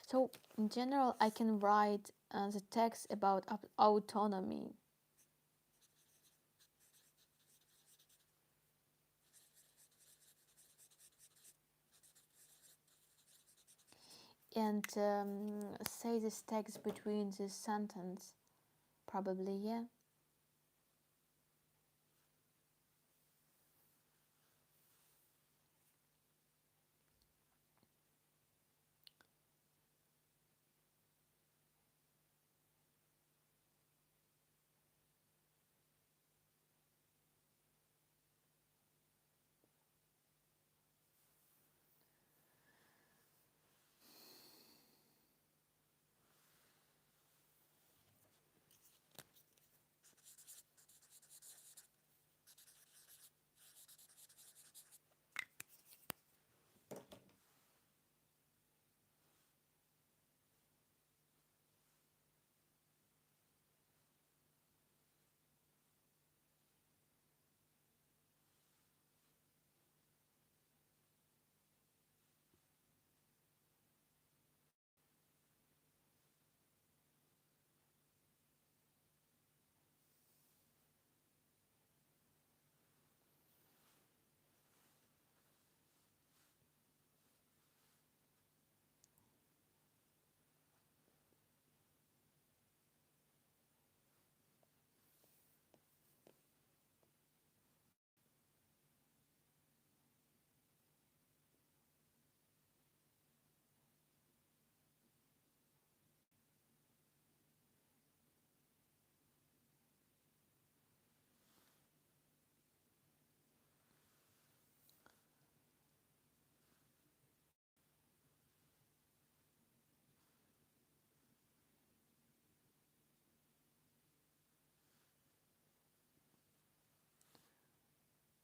So, in general, I can write the text about autonomy. And say this text between this sentence. Probably, yeah.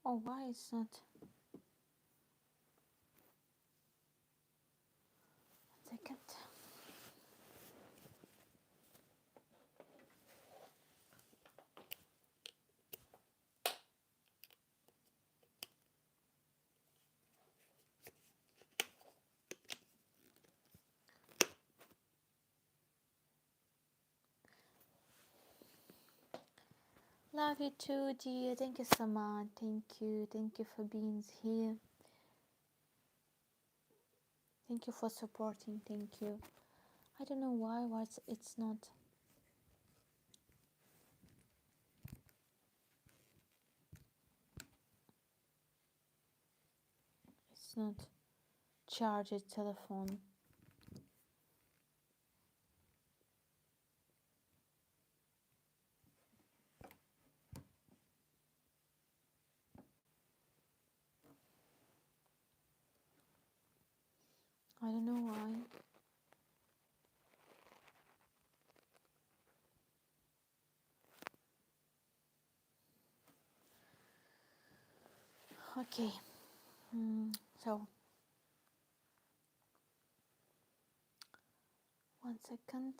Oh, why it's not? One second. Love you too, dear. Thank you so much. Thank you. Thank you for being here. Thank you for supporting. Thank you. I don't know why it's not. It's not charged telephone. I don't know why. Okay. So 1 second.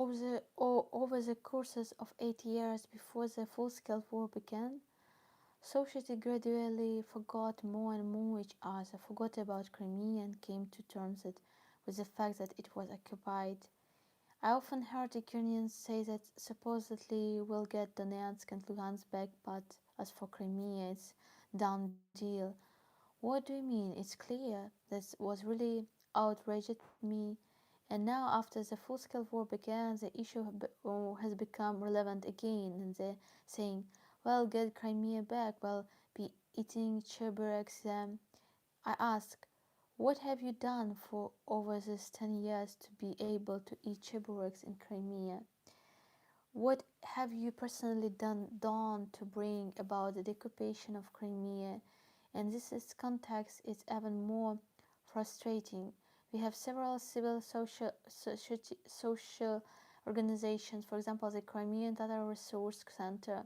over the courses of 8 years before the full-scale war began, society gradually forgot more and more each other, forgot about Crimea and came to terms with the fact that it was occupied. I often heard Ukrainians say that supposedly we'll get Donetsk and Luhansk back, but as for Crimea, it's done deal. What do you mean? It's clear. This was really outraged me. And now, after the full-scale war began, the issue has become relevant again, and they're saying, "Well, get Crimea back. Well, be eating Chebureks." I ask, what have you done for over these 10 years to be able to eat Chebureks in Crimea? What have you personally done to bring about the occupation of Crimea? And this is context is even more frustrating. We have several civil social organizations, for example, the Crimean Tatar Resource Center.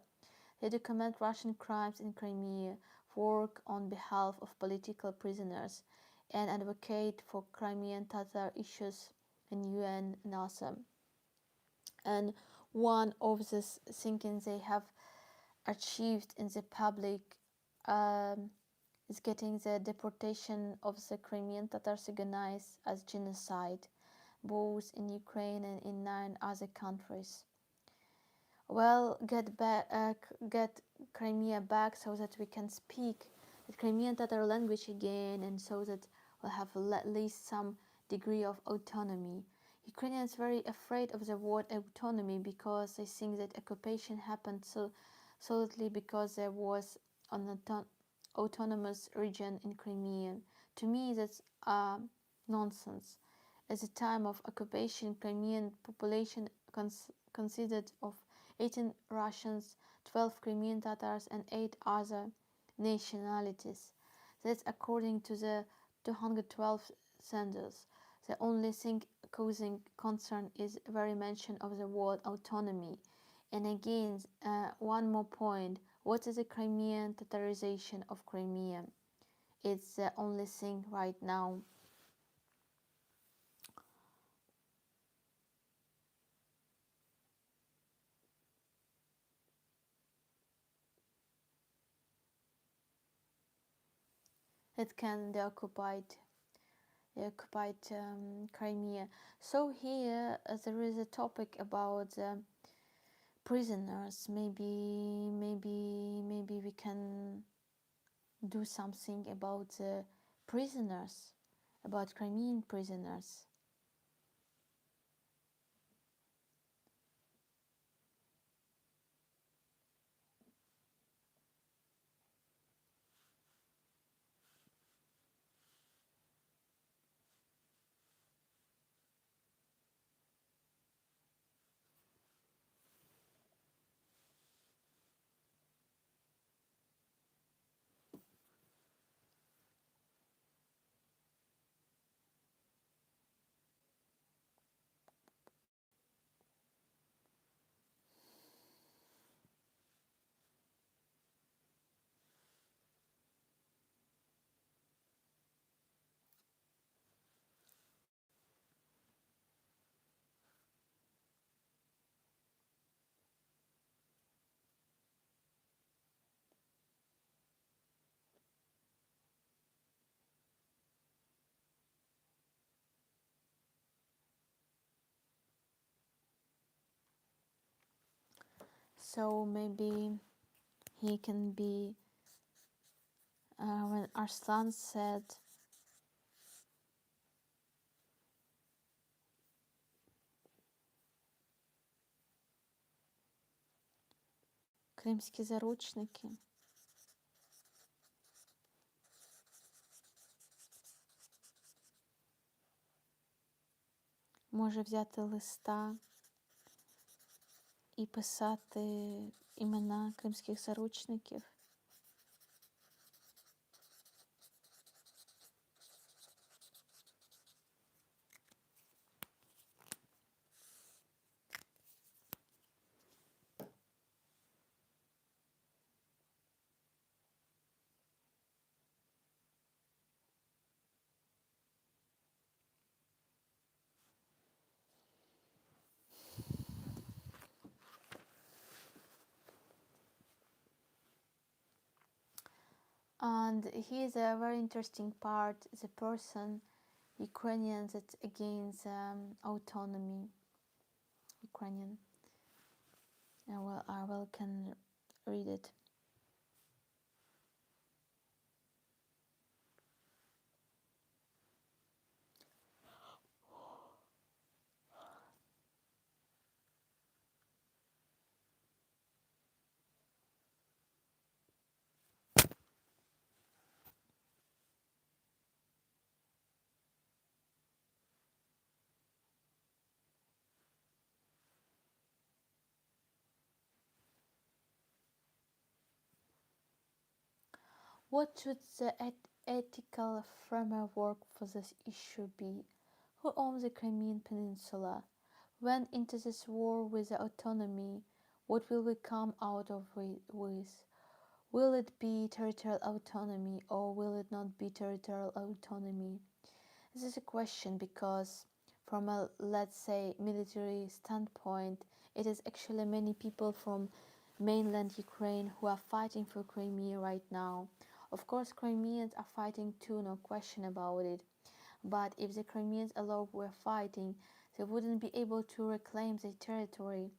They document Russian crimes in Crimea, work on behalf of political prisoners, and advocate for Crimean Tatar issues in UN and NASA. And one of the things they have achieved in the public um, is getting the deportation of the Crimean Tatars recognized as genocide, both in Ukraine and in 9 other countries. Well, get Crimea back so that we can speak the Crimean Tatar language again, and so that we'll have at least some degree of autonomy. Ukrainians are very afraid of the word autonomy because they think that occupation happened solely because there was an autonomous region in Crimea. To me, that's nonsense. At the time of occupation, Crimean population consisted of 18 Russians, 12 Crimean Tatars, and 8 other nationalities. That's according to the 212 census. The only thing causing concern is very mention of the word autonomy. And again, one more point. What is the Crimean Tatarization of Crimea? It's the only thing right now. It can the occupied Crimea. So here there is a topic about prisoners. Maybe we can do something about the prisoners, about Crimean prisoners. So maybe he can be when Arslan said кримські заручники, може взяти листа і писати імена кримських заручників. And here's a very interesting part: the person Ukrainian that against autonomy. Ukrainian. I will can read it. What should the ethical framework for this issue be? Who owns the Crimean Peninsula? Went into this war with the autonomy. What will we come out of it with? Will it be territorial autonomy or will it not be territorial autonomy? This is a question because, from a let's say military standpoint, it is actually many people from mainland Ukraine who are fighting for Crimea right now. Of course, Crimeans are fighting too, no question about it. But if the Crimeans alone were fighting, they wouldn't be able to reclaim their territory.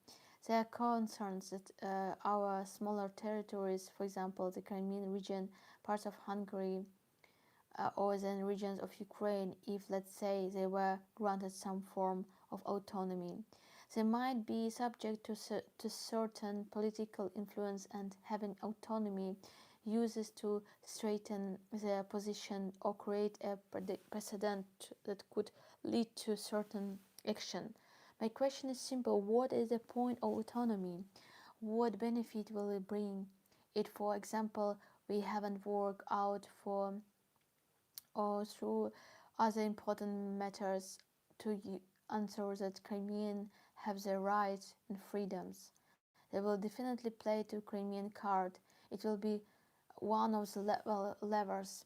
There are concerns that our smaller territories, for example, the Crimean region, parts of Hungary, or the regions of Ukraine, if let's say they were granted some form of autonomy. They might be subject to certain political influence, and having autonomy uses to straighten their position or create a precedent that could lead to certain action. My question is simple: what is the point of autonomy? What benefit will it bring? It, for example, we haven't worked out for or through other important matters to answer that Crimean have their rights and freedoms. They will definitely play to Crimean card. It will be one of the levers.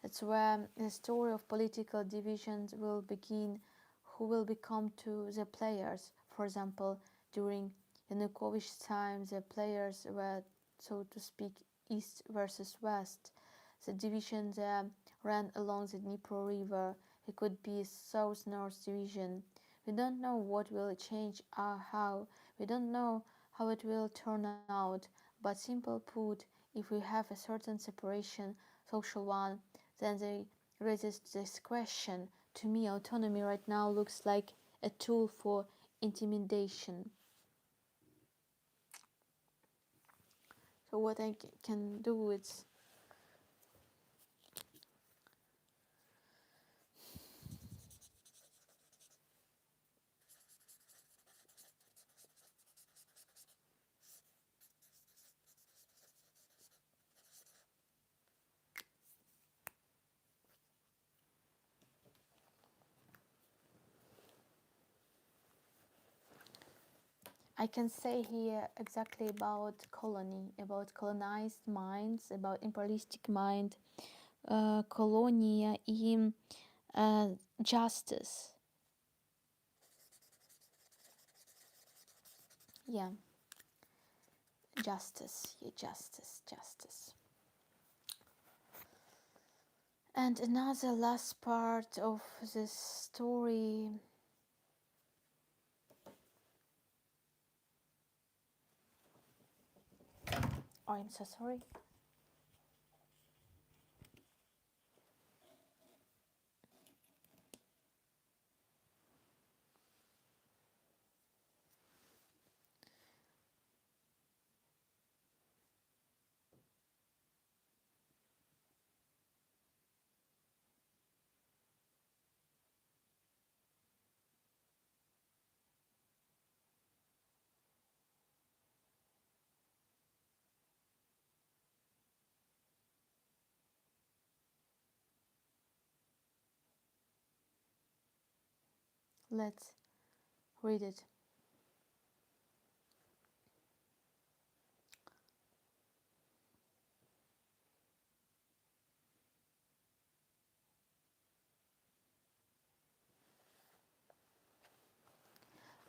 That's where the story of political divisions will begin. Who will become to the players? For example, during Yanukovych's time, the players were, so to speak, east versus west. The division there ran along the Dnipro River. It could be south-north division. We don't know what will change or how. We don't know how it will turn out. But simple put, if we have a certain separation, social one, then they raises this question. To me, autonomy right now looks like a tool for intimidation. So what I can do is, I can say here exactly about colony, about colonized minds, about imperialistic mind, colonia in justice. Yeah, justice, yeah, justice, justice. And another last part of this story. Oh, I'm so sorry. Let's read it.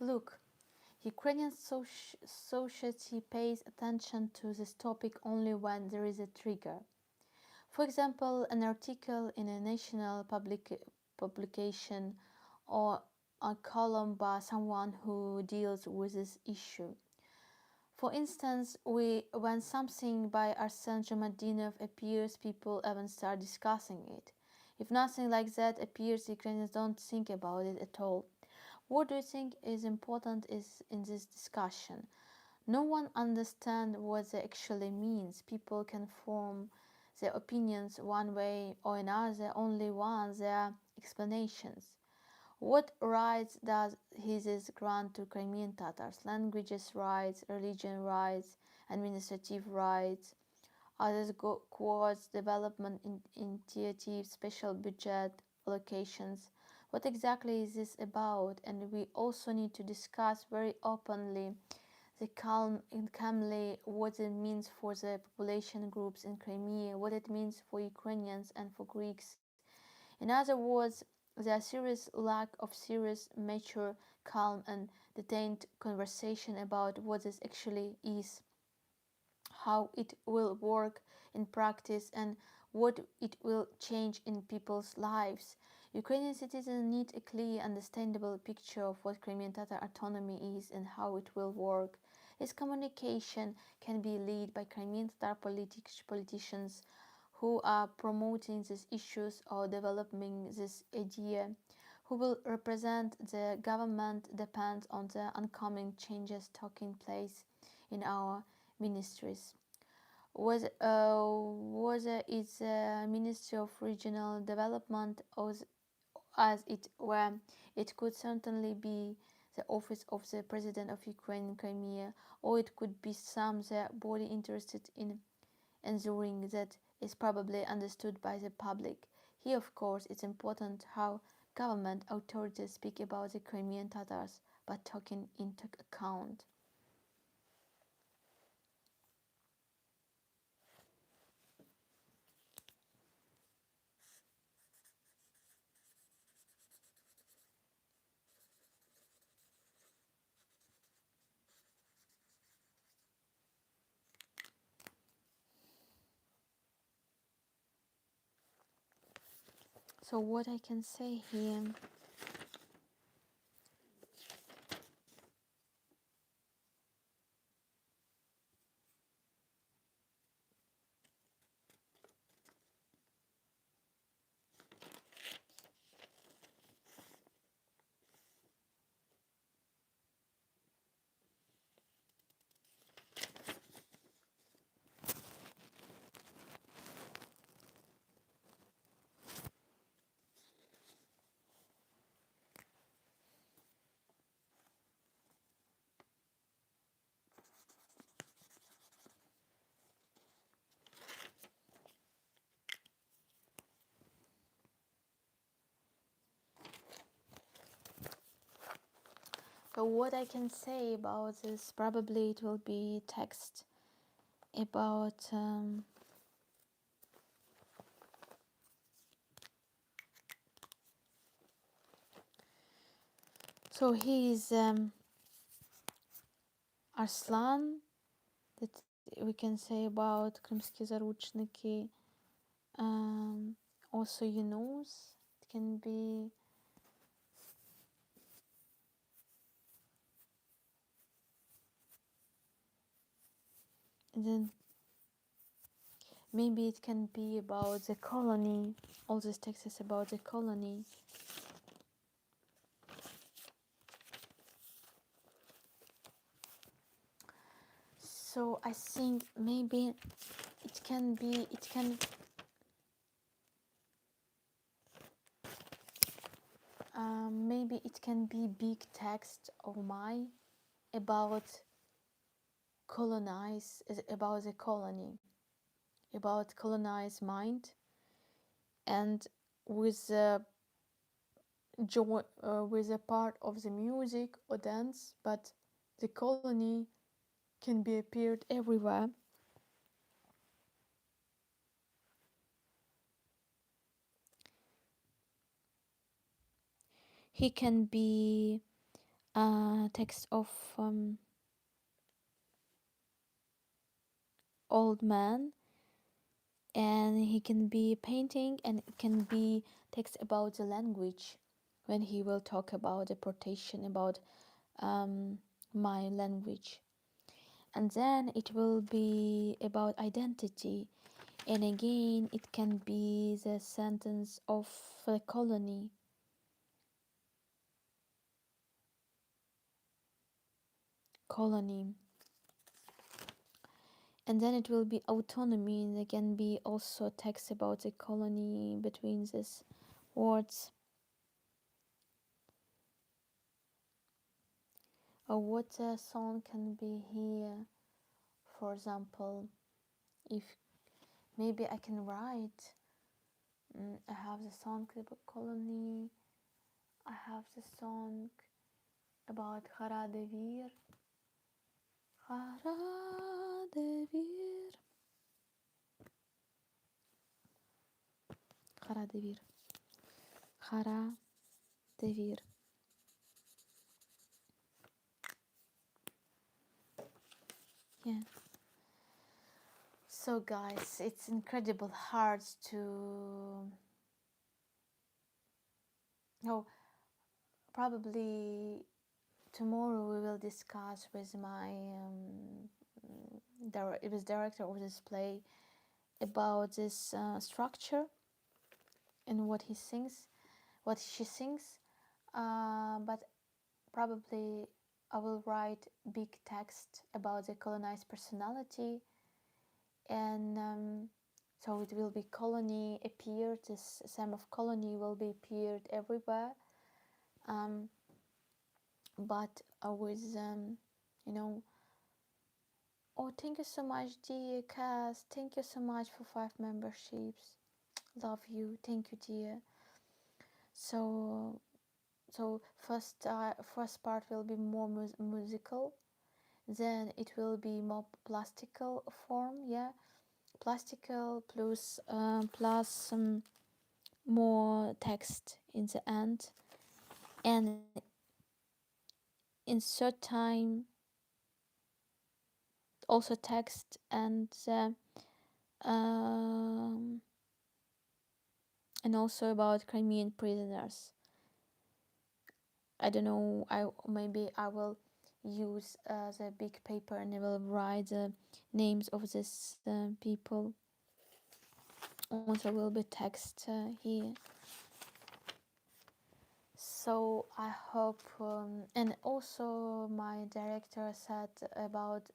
Look, Ukrainian society pays attention to this topic only when there is a trigger. For example, an article in a national publication or a column by someone who deals with this issue. For instance, when something by Arsene Jamadinov appears, people even start discussing it. If nothing like that appears, Ukrainians don't think about it at all. What do you think is important is in this discussion? No one understands what it actually means. People can form their opinions one way or another, only one their explanations. What rights does his grant to Crimean Tatars? Languages rights, religion rights, administrative rights. Others go towards development initiatives, special budget allocations. What exactly is this about? And we also need to discuss very openly the calm and calmly what it means for the population groups in Crimea, what it means for Ukrainians and for Greeks. In other words, the serious lack of serious, mature, calm, and detained conversation about what this actually is, how it will work in practice, and what it will change in people's lives. Ukrainian citizens need a clear, understandable picture of what Crimean Tatar autonomy is and how it will work. Its communication can be led by Crimean Tatar politicians who are promoting these issues or developing this idea. Who will represent the government depends on the oncoming changes taking place in our ministries. Whether it's Ministry of Regional Development or as it were, it could certainly be the office of the President of Ukraine in Crimea, or it could be some the body interested in ensuring that is probably understood by the public. Here, of course, it's important how government authorities speak about the Crimean Tatars, but taking into account. So, what I can say here. So what I can say about this, probably it will be text about so he is Arslan, that we can say about Кримські заручники. Also Yunus, it can be then maybe it can be about the colony. All this text is about the colony. So I think maybe it can be, maybe it can be big text of mine about colonize, about the colony, about colonized mind, and with with a part of the music or dance, but the colony can be appeared everywhere. He can be a text of old man and he can be painting, and it can be text about the language when he will talk about deportation, about um, my language. And then it will be about identity, and again it can be the sentence of the colony. And then it will be autonomy, and there can be also text about the colony between these words. Or what a song can be here, for example, if maybe I can write. I have the song about colony, I have the song about Haradevir. Haradevir. Haradevir. Haradevir. Yeah. So guys, it's incredible hard to oh, probably tomorrow we will discuss with my director of this play about this structure and what he sings, what she sings. But probably I will write big text about the colonized personality, and so it will be colony appeared. This theme of colony will be appeared everywhere, um, but with you know. Oh, thank you so much, dear Cass. Thank you so much for 5 memberships. Love you. Thank you, dear. So, first part will be more musical. Then it will be more plastical form. Yeah, plastical plus more text in the end, and insert time also text um, and also about Crimean prisoners. I don't know. Maybe I will use the big paper and I will write the names of these people. Also, will be text here. So I hope, and also my director said about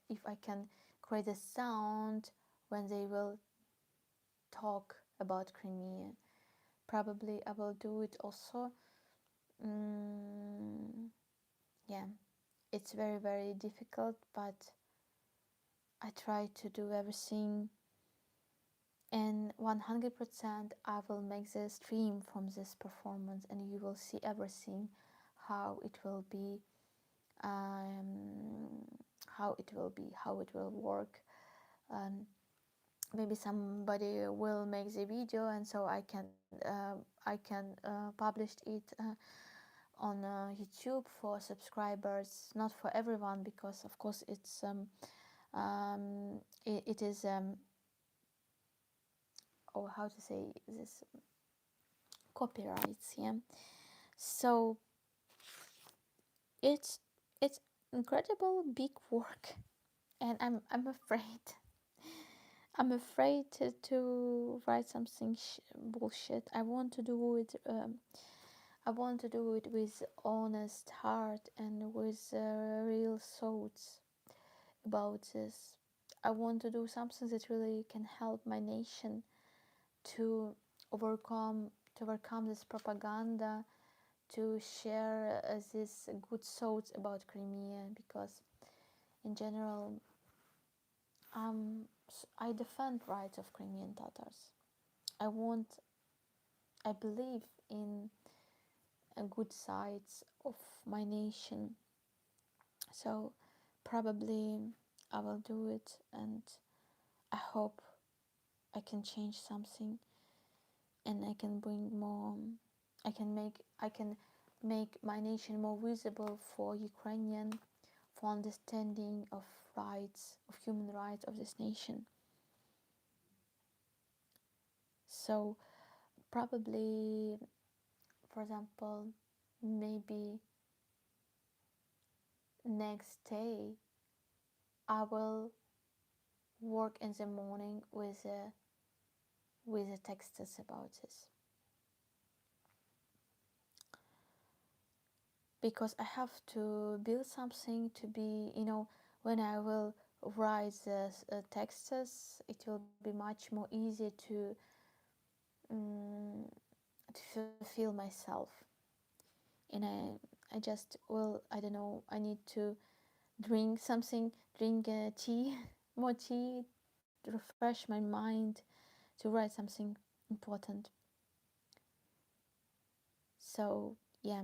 if I can create a sound when they will talk about Crimea. Probably I will do it also. Yeah, it's very, very difficult, but I try to do everything, and 100% I will make the stream from this performance, and you will see everything, how it will be, um, how it will work. Maybe somebody will make the video, and so I can publish it on YouTube for subscribers, not for everyone, because of course it is or how to say this, copyrights. Yeah, so it's it's incredible big work, and I'm afraid. I'm afraid to write something bullshit. I want to do it. I want to do it with honest heart and with real thoughts about this. I want to do something that really can help my nation to overcome this propaganda, to share these good thoughts about Crimea, because in general I defend rights of Crimean Tatars. I want I believe in good sides of my nation. So probably I will do it, and I hope I can change something, and I can bring more. I can make my nation more visible for Ukrainian, for understanding of rights, of human rights of this nation. So probably, for example, maybe next day I will work in the morning with a text about this, because I have to build something to be, when I will write the texts, it will be much more easy um, to fulfill myself. And I just will, I don't know, I need to drink something, drink tea, more tea, to refresh my mind, to write something important. So yeah,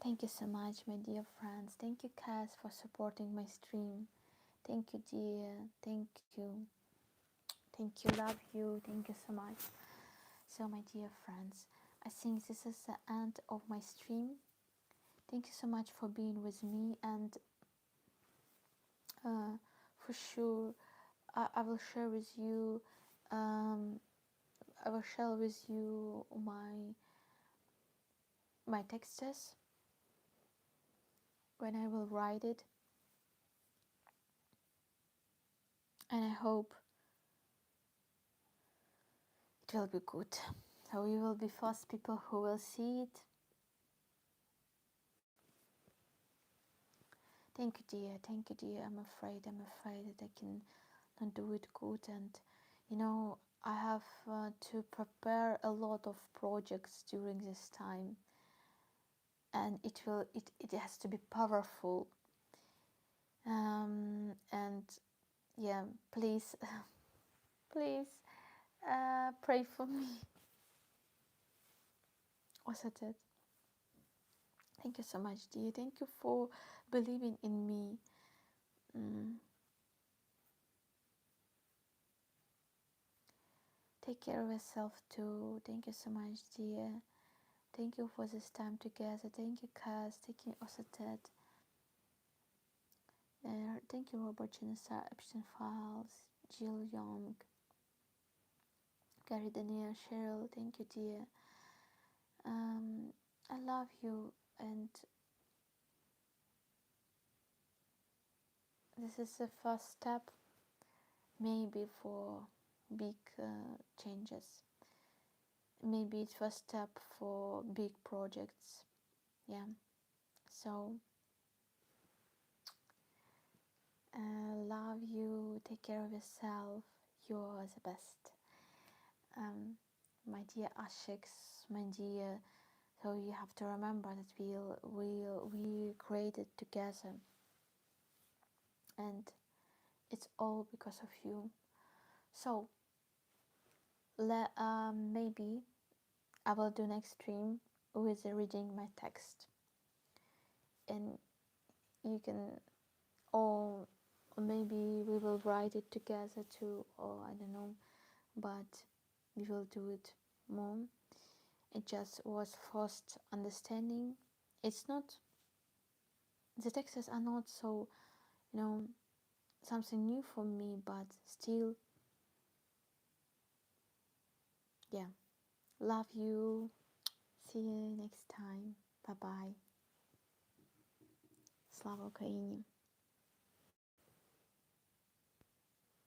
thank you so much, my dear friends. Thank you, Cass, for supporting my stream. Thank you, dear. Thank you. Thank you. Love you. Thank you so much. So, my dear friends, I think this is the end of my stream. Thank you so much for being with me, and for sure, I will share with you. Um, I will share with you my texts when I will write it, and I hope it will be good. So we will be first people who will see it. Thank you, dear. Thank you, dear. I'm afraid that I can not do it good, and I have to prepare a lot of projects during this time, and it has to be powerful. And yeah, please, please, pray for me. What's that? Thank you so much, dear. Thank you for believing in me. Mm. Take care of yourself too. Thank you so much, dear. Thank you for this time together. Thank you, Cass. Thank you, Osatet. Thank you, Robert Genesar, Epstein Files, Jill Young, Gary Daniel, Cheryl. Thank you, dear. I love you, and this is the first step, maybe for big changes. Maybe it's first step for big projects. Yeah. So love you. Take care of yourself. You're the best. My dear Ashiks, my dear. So you have to remember that we created together, and it's all because of you. So maybe I will do next stream with reading my text, and you can, or maybe we will write it together too, or I don't know, but we will do it more. It just was first understanding. It's not, the texts are not so, something new for me, but still, yeah. Love you. See you next time. Bye bye. Slava Ukraini.